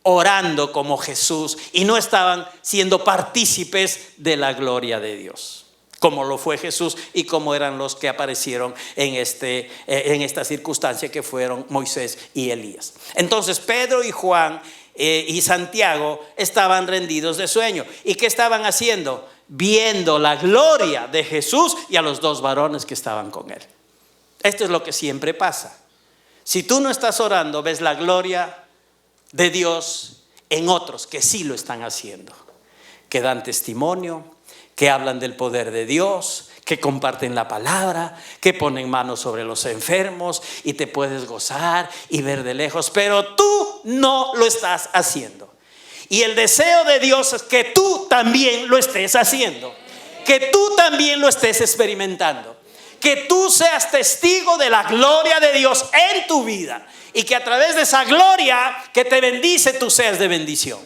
orando como Jesús y no estaban siendo partícipes de la gloria de Dios, como lo fue Jesús y como eran los que aparecieron en esta circunstancia, que fueron Moisés y Elías. Entonces Pedro y Juan y Santiago estaban rendidos de sueño. ¿Y qué estaban haciendo? Viendo la gloria de Jesús y a los dos varones que estaban con él. Esto es lo que siempre pasa. Si tú no estás orando, ves la gloria de Dios en otros que sí lo están haciendo, que dan testimonio, que hablan del poder de Dios, que comparten la palabra, que ponen manos sobre los enfermos y te puedes gozar y ver de lejos, pero tú no lo estás haciendo. Y el deseo de Dios es que tú también lo estés haciendo, que tú también lo estés experimentando, que tú seas testigo de la gloria de Dios en tu vida y que a través de esa gloria que te bendice, tú seas de bendición.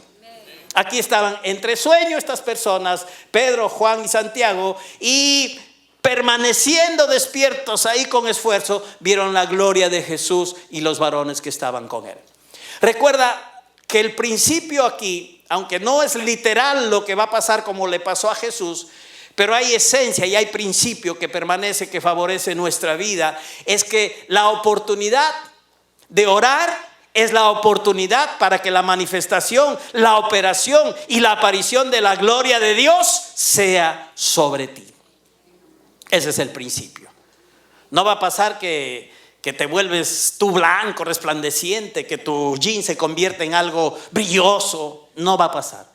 Aquí estaban entre sueño estas personas, Pedro, Juan y Santiago, y permaneciendo despiertos ahí con esfuerzo, vieron la gloria de Jesús y los varones que estaban con él. Recuerda que el principio aquí, aunque no es literal lo que va a pasar como le pasó a Jesús, pero hay esencia y hay principio que permanece, que favorece nuestra vida, es que la oportunidad de orar es la oportunidad para que la manifestación, la operación y la aparición de la gloria de Dios sea sobre ti. Ese es el principio. No va a pasar que te vuelves tú blanco, resplandeciente, que tu jean se convierte en algo brilloso. No va a pasar.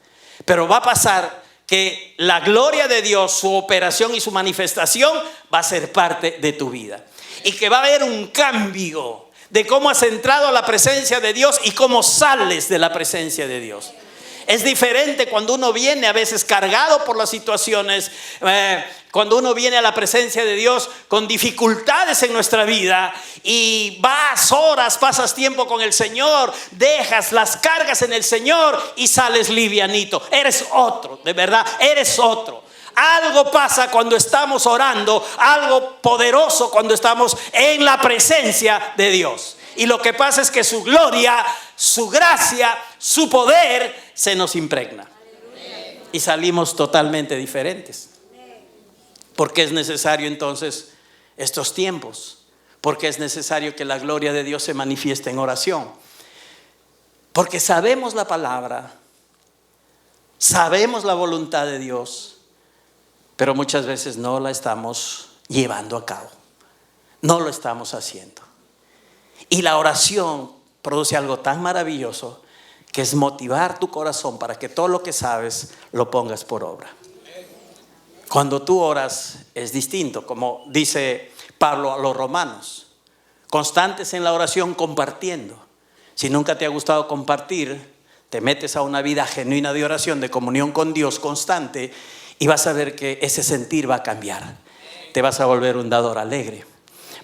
Pero va a pasar que la gloria de Dios, su operación y su manifestación va a ser parte de tu vida. Y que va a haber un cambio de cómo has entrado a la presencia de Dios y cómo sales de la presencia de Dios. Es diferente cuando uno viene a veces cargado por las situaciones, cuando uno viene a la presencia de Dios con dificultades en nuestra vida y vas horas, pasas tiempo con el Señor, dejas las cargas en el Señor y sales livianito. Eres otro, de verdad, eres otro. Algo pasa cuando estamos orando, algo poderoso cuando estamos en la presencia de Dios. Y lo que pasa es que su gloria, su gracia, su poder se nos impregna. Y salimos totalmente diferentes. Porque es necesario entonces estos tiempos. Porque es necesario que la gloria de Dios se manifieste en oración. Porque sabemos la palabra, sabemos la voluntad de Dios, pero muchas veces no la estamos llevando a cabo. No lo estamos haciendo. Y la oración produce algo tan maravilloso, que es motivar tu corazón para que todo lo que sabes lo pongas por obra. Cuando tú oras es distinto, como dice Pablo a los romanos: constantes en la oración, compartiendo. Si nunca te ha gustado compartir, te metes a una vida genuina de oración, de comunión con Dios constante, y vas a ver que ese sentir va a cambiar. Te vas a volver un dador alegre.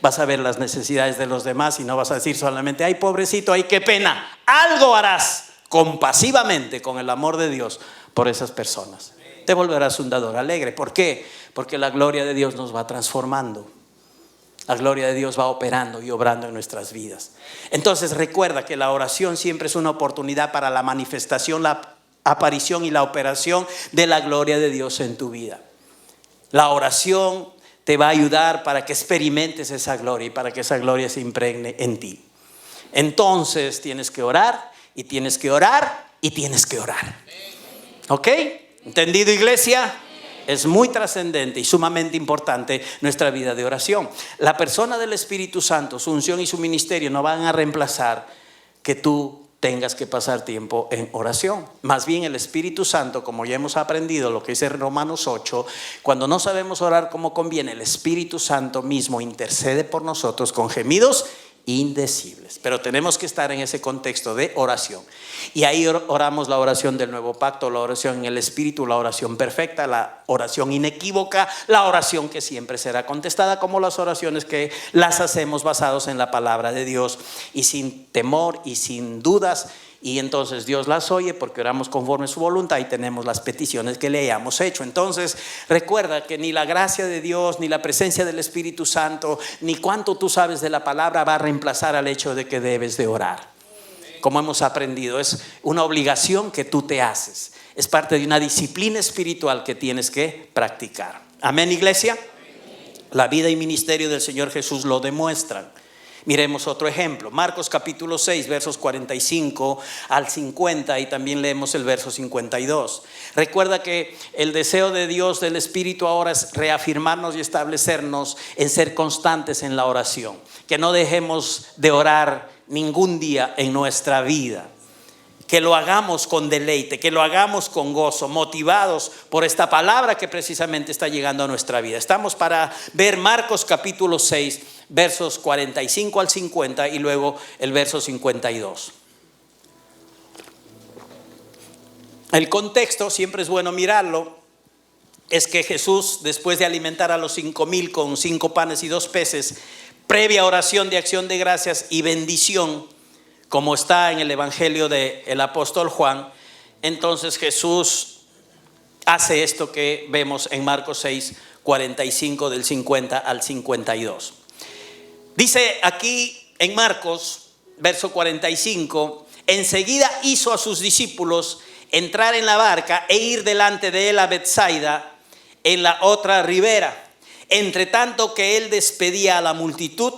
Vas a ver las necesidades de los demás y no vas a decir solamente: ay, pobrecito, ay, qué pena. Algo harás compasivamente con el amor de Dios por esas personas. Te volverás un dador alegre. ¿Por qué? Porque la gloria de Dios nos va transformando. La gloria de Dios va operando y obrando en nuestras vidas. Entonces recuerda que la oración siempre es una oportunidad para la manifestación, la aparición y la operación de la gloria de Dios en tu vida. La oración te va a ayudar para que experimentes esa gloria y para que esa gloria se impregne en ti. Entonces tienes que orar y tienes que orar y tienes que orar. ¿Ok? ¿Entendido, iglesia? Es muy trascendente y sumamente importante nuestra vida de oración. La persona del Espíritu Santo, su unción y su ministerio no van a reemplazar que tú tengas que pasar tiempo en oración. Más bien el Espíritu Santo, como ya hemos aprendido lo que dice Romanos 8, cuando no sabemos orar como conviene, el Espíritu Santo mismo intercede por nosotros con gemidos indecibles. Pero tenemos que estar en ese contexto de oración. Y ahí oramos la oración del nuevo pacto, la oración en el Espíritu, la oración perfecta, la oración inequívoca, la oración que siempre será contestada, como las oraciones que las hacemos basados en la palabra de Dios y sin temor y sin dudas. Y entonces Dios las oye porque oramos conforme a su voluntad y tenemos las peticiones que le hayamos hecho. Entonces recuerda que ni la gracia de Dios, ni la presencia del Espíritu Santo, ni cuánto tú sabes de la palabra va a reemplazar al hecho de que debes de orar. Como hemos aprendido, es una obligación que tú te haces. Es parte de una disciplina espiritual que tienes que practicar. Amén, iglesia. La vida y ministerio del Señor Jesús lo demuestran. Miremos otro ejemplo, Marcos capítulo 6, versos 45 al 50, y también leemos el verso 52. Recuerda que el deseo de Dios, del Espíritu, ahora es reafirmarnos y establecernos en ser constantes en la oración. Que no dejemos de orar ningún día en nuestra vida. Que lo hagamos con deleite, que lo hagamos con gozo, motivados por esta palabra que precisamente está llegando a nuestra vida. Estamos para ver Marcos capítulo 6, versos 45 al 50 y luego el verso 52. El contexto, siempre es bueno mirarlo, es que Jesús, después de alimentar a los 5,000 con 5 panes y 2 peces, previa oración de acción de gracias y bendición, como está en el Evangelio del apóstol Juan, entonces Jesús hace esto que vemos en Marcos 6, 45 del 50 al 52. Dice aquí en Marcos, verso 45, enseguida hizo a sus discípulos entrar en la barca e ir delante de él a Betsaida, en la otra ribera, entre tanto que él despedía a la multitud.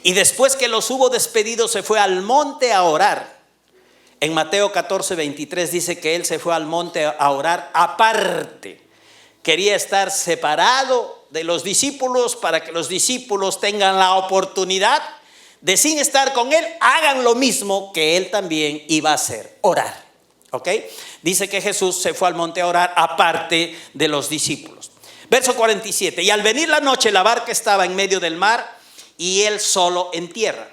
Y después que los hubo despedido, se fue al monte a orar. En Mateo 14, 23 dice que él se fue al monte a orar aparte. Quería estar separado de los discípulos para que los discípulos tengan la oportunidad de, sin estar con él, hagan lo mismo que él también iba a hacer, orar. ¿Ok? Dice que Jesús se fue al monte a orar aparte de los discípulos. Verso 47, y al venir la noche la barca estaba en medio del mar y él solo en tierra.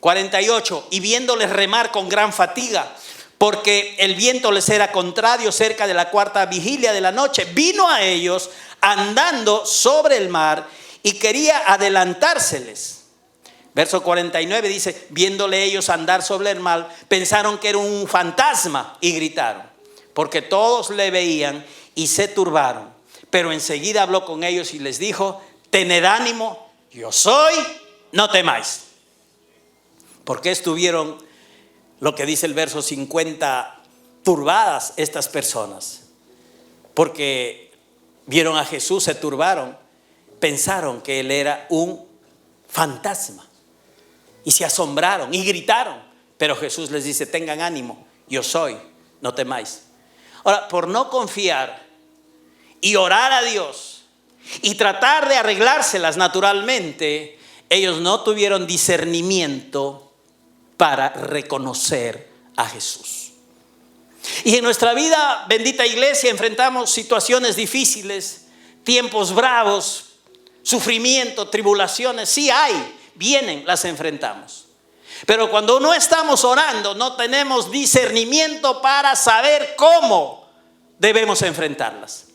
48, y viéndoles remar con gran fatiga, porque el viento les era contrario, cerca de la 4ª vigilia de la noche, vino a ellos andando sobre el mar y quería adelantárseles. Verso 49 dice, viéndole ellos andar sobre el mar, pensaron que era un fantasma y gritaron, porque todos le veían y se turbaron. Pero enseguida habló con ellos y les dijo, tened ánimo, yo soy, no temáis. ¿Por qué estuvieron, lo que dice el verso 50, turbadas estas personas? Porque vieron a Jesús, se turbaron, pensaron que él era un fantasma y se asombraron y gritaron. Pero Jesús les dice, tengan ánimo, yo soy, no temáis. Ahora, por no confiar y orar a Dios y tratar de arreglárselas naturalmente, ellos no tuvieron discernimiento para reconocer a Jesús. Y en nuestra vida, bendita iglesia, enfrentamos situaciones difíciles, tiempos bravos, sufrimiento, tribulaciones. Sí hay, vienen, las enfrentamos. Pero cuando no estamos orando, no tenemos discernimiento para saber cómo debemos enfrentarlas.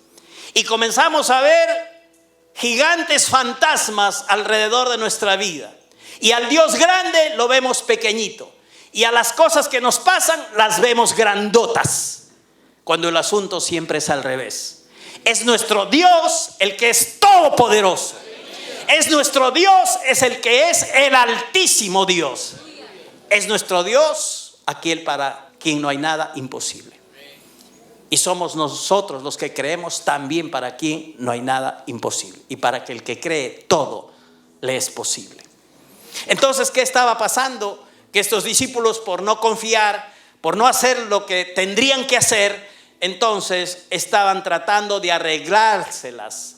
Y comenzamos a ver gigantes fantasmas alrededor de nuestra vida. Y al Dios grande lo vemos pequeñito. Y a las cosas que nos pasan las vemos grandotas. Cuando el asunto siempre es al revés. Es nuestro Dios el que es todopoderoso. Es nuestro Dios, es el que es el altísimo Dios. Es nuestro Dios, aquel para quien no hay nada imposible. Y somos nosotros los que creemos también para quien no hay nada imposible. Y para que el que cree todo le es posible. Entonces, ¿qué estaba pasando? Que estos discípulos, por no confiar, por no hacer lo que tendrían que hacer, entonces estaban tratando de arreglárselas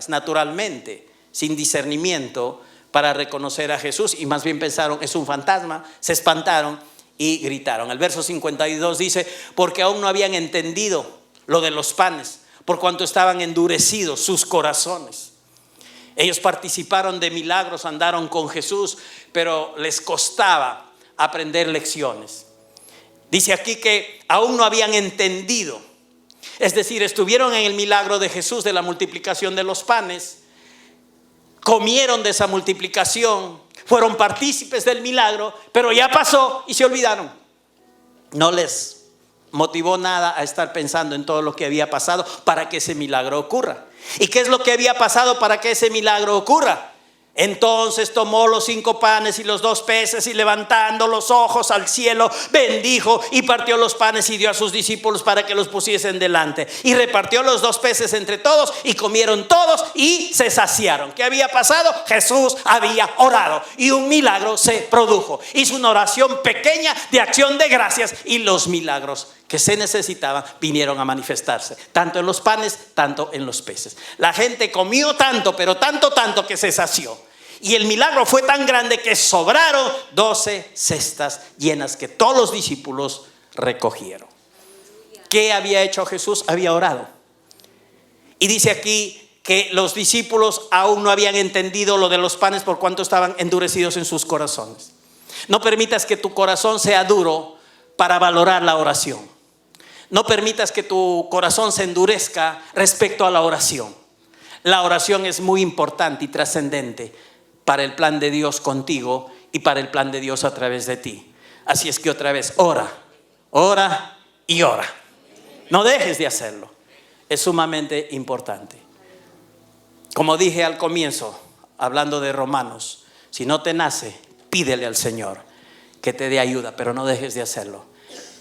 naturalmente, sin discernimiento, para reconocer a Jesús, y más bien pensaron, es un fantasma, se espantaron y gritaron. El verso 52 dice: porque aún no habían entendido lo de los panes, por cuanto estaban endurecidos sus corazones. Ellos participaron de milagros, andaron con Jesús, pero les costaba aprender lecciones. Dice aquí que aún no habían entendido, es decir, estuvieron en el milagro de Jesús de la multiplicación de los panes, comieron de esa multiplicación, fueron partícipes del milagro, pero ya pasó y se olvidaron. No les motivó nada a estar pensando en todo lo que había pasado para que ese milagro ocurra. ¿Y qué es lo que había pasado para que ese milagro ocurra? Entonces tomó los 5 panes y los 2 peces, y levantando los ojos al cielo, bendijo y partió los panes y dio a sus discípulos para que los pusiesen delante. Y repartió los 2 peces entre todos, y comieron todos y se saciaron. ¿Qué había pasado? Jesús había orado y un milagro se produjo. Hizo una oración pequeña de acción de gracias, y los milagros que se necesitaban vinieron a manifestarse, tanto en los panes, tanto en los peces. La gente comió tanto, pero tanto que se sació. Y el milagro fue tan grande que sobraron 12 cestas llenas que todos los discípulos recogieron. ¿Qué había hecho Jesús? Había orado. Y dice aquí que los discípulos aún no habían entendido lo de los panes, por cuanto estaban endurecidos en sus corazones. No permitas que tu corazón sea duro para valorar la oración. No permitas que tu corazón se endurezca respecto a la oración. La oración es muy importante y trascendente para el plan de Dios contigo y para el plan de Dios a través de ti. Así es que otra vez, ora y ora. No dejes de hacerlo. Es sumamente importante. Como dije al comienzo, hablando de Romanos, si no te nace, pídele al Señor que te dé ayuda, pero no dejes de hacerlo.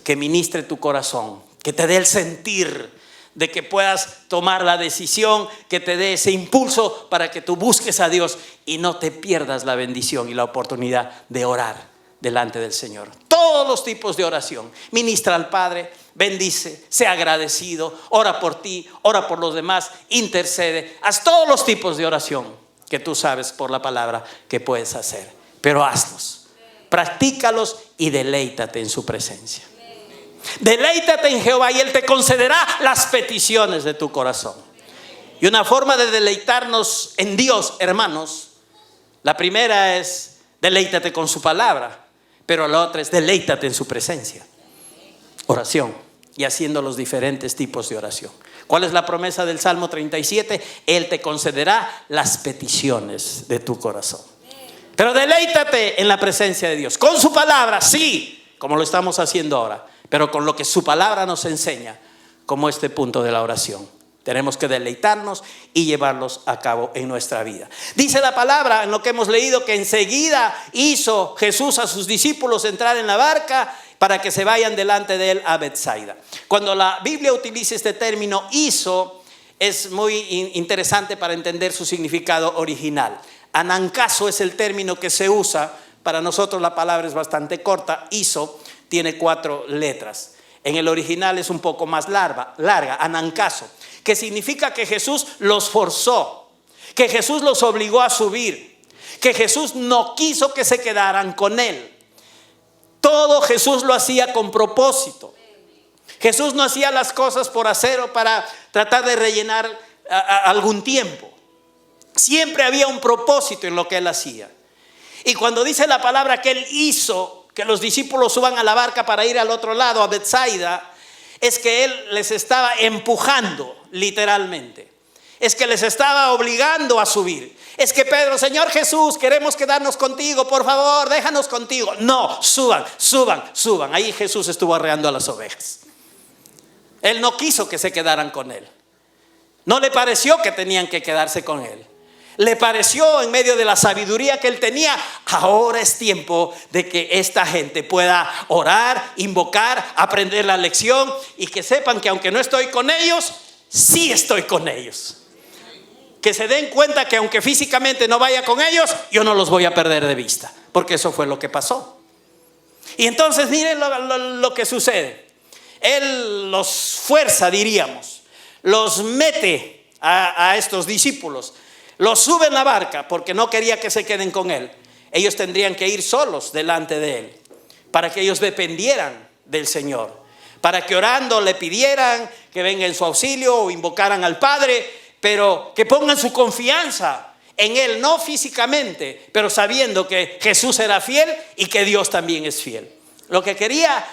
Que ministre tu corazón, que te dé el sentir de que puedas tomar la decisión, que te dé ese impulso para que tú busques a Dios y no te pierdas la bendición y la oportunidad de orar delante del Señor. Todos los tipos de oración. Ministra al Padre, bendice, sea agradecido, ora por ti, ora por los demás, intercede. Haz todos los tipos de oración que tú sabes por la palabra que puedes hacer, pero hazlos, practícalos y deleítate en su presencia. Deleítate en Jehová y Él te concederá las peticiones de tu corazón. Y una forma de deleitarnos en Dios, hermanos, la primera es deleítate con su palabra, pero la otra es deleítate en su presencia. Oración y haciendo los diferentes tipos de oración. ¿Cuál es la promesa del Salmo 37? Él te concederá las peticiones de tu corazón. Pero deleítate en la presencia de Dios, con su palabra, sí, como lo estamos haciendo ahora, pero con lo que su palabra nos enseña, como este punto de la oración. Tenemos que deleitarnos y llevarlos a cabo en nuestra vida. Dice la palabra en lo que hemos leído que enseguida hizo Jesús a sus discípulos entrar en la barca para que se vayan delante de él a Betsaida. Cuando la Biblia utiliza este término hizo, es muy interesante para entender su significado original. Anancaso es el término que se usa. Para nosotros la palabra es bastante corta. Hizo tiene 4 letras. En el original es un poco más larga, anancaso, que significa que Jesús los forzó, que Jesús los obligó a subir, que Jesús no quiso que se quedaran con él. Todo Jesús lo hacía con propósito. Jesús no hacía las cosas por hacer o para tratar de rellenar algún tiempo. Siempre había un propósito en lo que él hacía. Y cuando dice la palabra que él hizo que los discípulos suban a la barca para ir al otro lado, a Betsaida, es que él les estaba empujando literalmente. Es que les estaba obligando a subir. Es que Pedro, Señor Jesús, queremos quedarnos contigo, por favor, déjanos contigo. No, suban. Ahí Jesús estuvo arreando a las ovejas. Él no quiso que se quedaran con él. No le pareció que tenían que quedarse con él. Le pareció, en medio de la sabiduría que él tenía, ahora es tiempo de que esta gente pueda orar, invocar, aprender la lección y que sepan que aunque no estoy con ellos, sí estoy con ellos. Que se den cuenta que aunque físicamente no vaya con ellos, yo no los voy a perder de vista, porque eso fue lo que pasó. Y entonces miren lo que sucede. Él los fuerza, diríamos, los mete a estos discípulos, los sube en la barca porque no quería que se queden con Él. Ellos tendrían que ir solos delante de Él para que ellos dependieran del Señor, para que orando le pidieran que venga en su auxilio o invocaran al Padre, pero que pongan su confianza en Él, no físicamente, pero sabiendo que Jesús era fiel y que Dios también es fiel. Lo que quería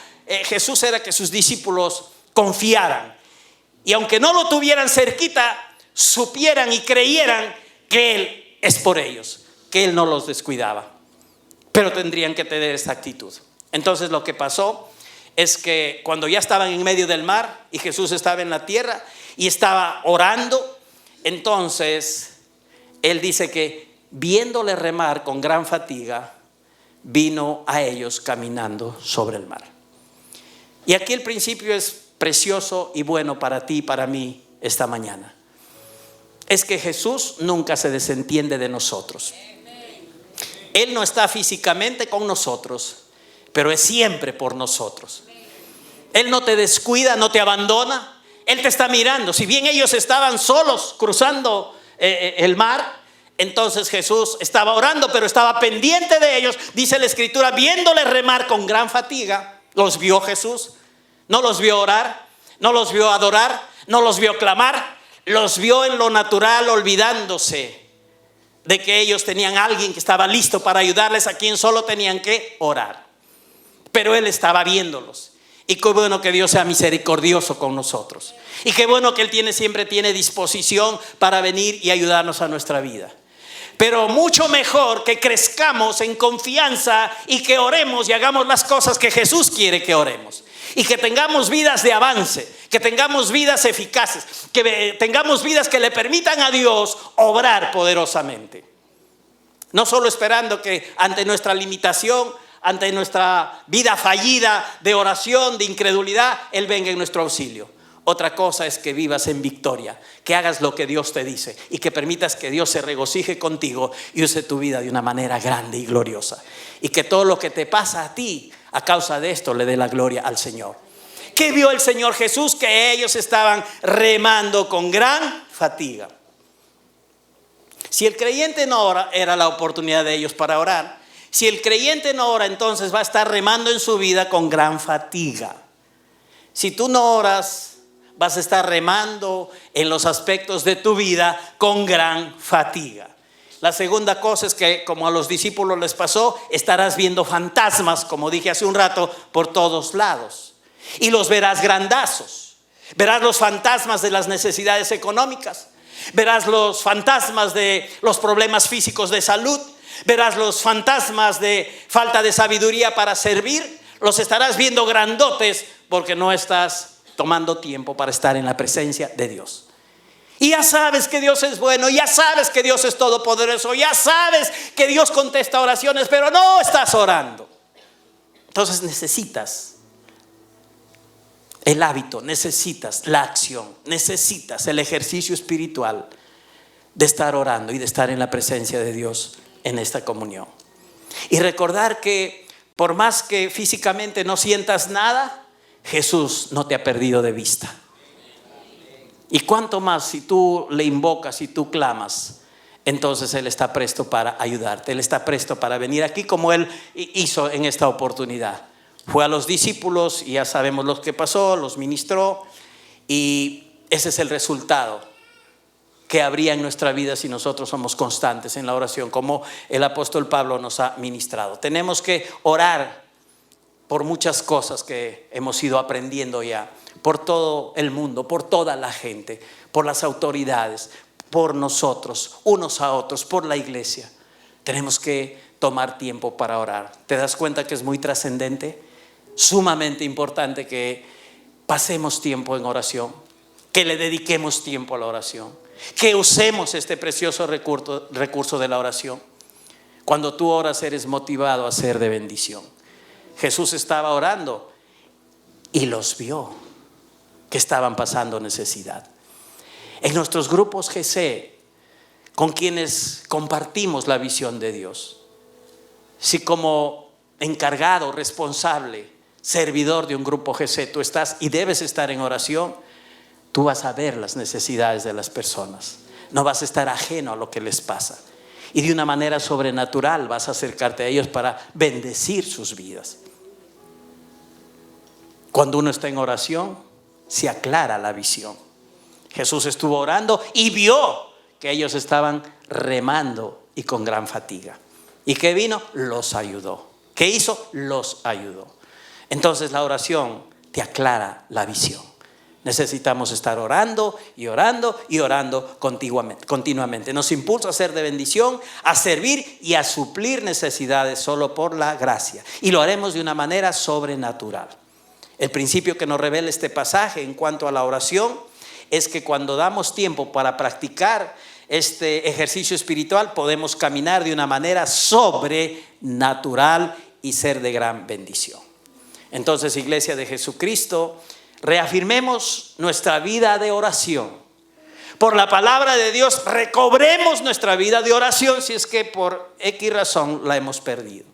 Jesús era que sus discípulos confiaran, y aunque no lo tuvieran cerquita, supieran y creyeran que Él es por ellos, que Él no los descuidaba. Pero tendrían que tener esta actitud. Entonces lo que pasó es que cuando ya estaban en medio del mar y Jesús estaba en la tierra y estaba orando, entonces Él dice que viéndole remar con gran fatiga, vino a ellos caminando sobre el mar. Y aquí el principio es precioso y bueno para ti y para mí esta mañana. Es que Jesús nunca se desentiende de nosotros. Él no está físicamente con nosotros, pero es siempre por nosotros. Él no te descuida, no te abandona. Él te está mirando. Si bien ellos estaban solos cruzando el mar, entonces Jesús estaba orando, pero estaba pendiente de ellos. Dice la Escritura, viéndole remar con gran fatiga, los vio Jesús. No los vio orar, no los vio adorar, no los vio clamar. Los vio en lo natural, olvidándose de que ellos tenían a alguien que estaba listo para ayudarles, a quien solo tenían que orar. Pero Él estaba viéndolos. Y qué bueno que Dios sea misericordioso con nosotros. Y qué bueno que Él siempre tiene disposición para venir y ayudarnos a nuestra vida. Pero mucho mejor que crezcamos en confianza y que oremos y hagamos las cosas que Jesús quiere que oremos. Y que tengamos vidas de avance, que tengamos vidas eficaces, que tengamos vidas que le permitan a Dios obrar poderosamente. No solo esperando que ante nuestra limitación, ante nuestra vida fallida de oración, de incredulidad, Él venga en nuestro auxilio. Otra cosa es que vivas en victoria, que hagas lo que Dios te dice y que permitas que Dios se regocije contigo y use tu vida de una manera grande y gloriosa. Y que todo lo que te pasa a ti, a causa de esto, le dé la gloria al Señor. ¿Qué vio el Señor Jesús? Que ellos estaban remando con gran fatiga. Si el creyente no ora, era la oportunidad de ellos para orar. Si el creyente no ora, entonces va a estar remando en su vida con gran fatiga. Si tú no oras, vas a estar remando en los aspectos de tu vida con gran fatiga. La segunda cosa es que, como a los discípulos les pasó, estarás viendo fantasmas, como dije hace un rato, por todos lados. Y los verás grandazos. Verás los fantasmas de las necesidades económicas. Verás los fantasmas de los problemas físicos de salud. Verás los fantasmas de falta de sabiduría para servir. Los estarás viendo grandotes porque no estás tomando tiempo para estar en la presencia de Dios. Y ya sabes que Dios es bueno, ya sabes que Dios es todopoderoso, ya sabes que Dios contesta oraciones, pero no estás orando. Entonces necesitas el hábito, necesitas la acción, necesitas el ejercicio espiritual de estar orando y de estar en la presencia de Dios en esta comunión. Y recordar que por más que físicamente no sientas nada, Jesús no te ha perdido de vista. Y cuánto más si tú le invocas y tú clamas, entonces Él está presto para ayudarte. Él está presto para venir aquí como Él hizo en esta oportunidad. Fue a los discípulos y ya sabemos lo que pasó, los ministró, y ese es el resultado que habría en nuestra vida si nosotros somos constantes en la oración, como el apóstol Pablo nos ha ministrado. Tenemos que orar por muchas cosas que hemos ido aprendiendo ya, por todo el mundo, por toda la gente, por las autoridades, por nosotros, unos a otros, por la iglesia. Tenemos que tomar tiempo para orar. ¿Te das cuenta que es muy trascendente? Sumamente importante que pasemos tiempo en oración, que le dediquemos tiempo a la oración, que usemos este precioso recurso de la oración. Cuando tú oras, eres motivado a ser de bendición. Jesús estaba orando y los vio que estaban pasando necesidad. En nuestros grupos GC, con quienes compartimos la visión de Dios, si como encargado, responsable servidor de un grupo GC, tú estás y debes estar en oración, tú vas a ver las necesidades de las personas. No vas a estar ajeno a lo que les pasa. Y de una manera sobrenatural vas a acercarte a ellos para bendecir sus vidas. Cuando uno está en oración, se aclara la visión. Jesús estuvo orando y vio que ellos estaban remando y con gran fatiga. ¿Y qué vino? Los ayudó. ¿Qué hizo? Los ayudó. Entonces la oración te aclara la visión. Necesitamos estar orando y orando y orando continuamente. Nos impulsa a ser de bendición, a servir y a suplir necesidades solo por la gracia. Y lo haremos de una manera sobrenatural. El principio que nos revela este pasaje en cuanto a la oración es que cuando damos tiempo para practicar este ejercicio espiritual, podemos caminar de una manera sobrenatural y ser de gran bendición. Entonces, Iglesia de Jesucristo, reafirmemos nuestra vida de oración. Por la palabra de Dios, recobremos nuestra vida de oración si es que por X razón la hemos perdido.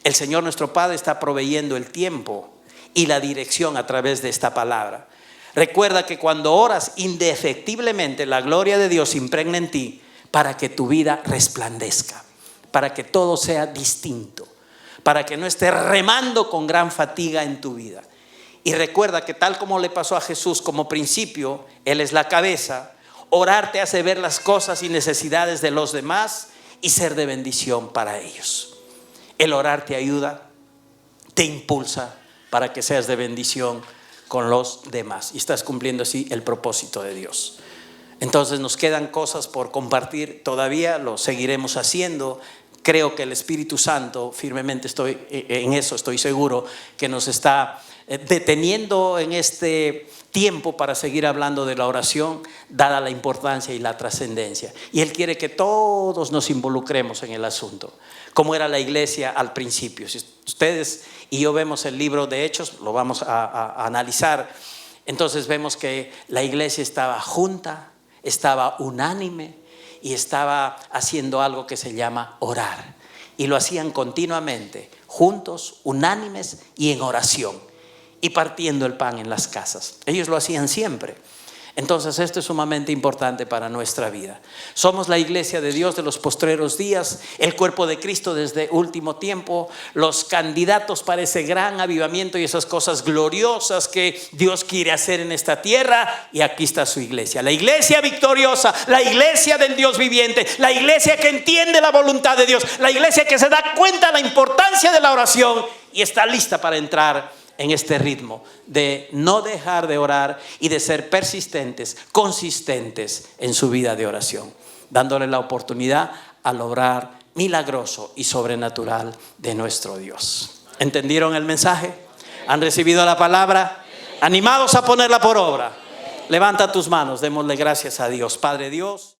El Señor nuestro Padre está proveyendo el tiempo y la dirección a través de esta palabra. Recuerda que cuando oras, indefectiblemente la gloria de Dios impregna en ti para que tu vida resplandezca, para que todo sea distinto, para que no estés remando con gran fatiga en tu vida. Y recuerda que tal como le pasó a Jesús como principio, Él es la cabeza. Orar te hace ver las cosas y necesidades de los demás y ser de bendición para ellos. El orar te ayuda, te impulsa para que seas de bendición con los demás y estás cumpliendo así el propósito de Dios. Entonces nos quedan cosas por compartir todavía, lo seguiremos haciendo. Creo que el Espíritu Santo, firmemente estoy en eso, estoy seguro que nos está deteniendo en este tiempo para seguir hablando de la oración, dada la importancia y la trascendencia. Y Él quiere que todos nos involucremos en el asunto, como era la iglesia al principio. Si ustedes y yo vemos el libro de Hechos, lo vamos a analizar, entonces vemos que la iglesia estaba junta, estaba unánime y estaba haciendo algo que se llama orar. Y lo hacían continuamente, juntos, unánimes y en oración. Y partiendo el pan en las casas. Ellos lo hacían siempre. Entonces esto es sumamente importante para nuestra vida. Somos la iglesia de Dios de los postreros días, el cuerpo de Cristo desde último tiempo, los candidatos para ese gran avivamiento y esas cosas gloriosas que Dios quiere hacer en esta tierra. Y aquí está su iglesia, la iglesia victoriosa, la iglesia del Dios viviente, la iglesia que entiende la voluntad de Dios, la iglesia que se da cuenta de la importancia de la oración y está lista para entrar en este ritmo de no dejar de orar y de ser persistentes, consistentes en su vida de oración, dándole la oportunidad al obrar milagroso y sobrenatural de nuestro Dios. ¿Entendieron el mensaje? ¿Han recibido la palabra? ¿Animados a ponerla por obra? Levanta tus manos, démosle gracias a Dios. Padre Dios.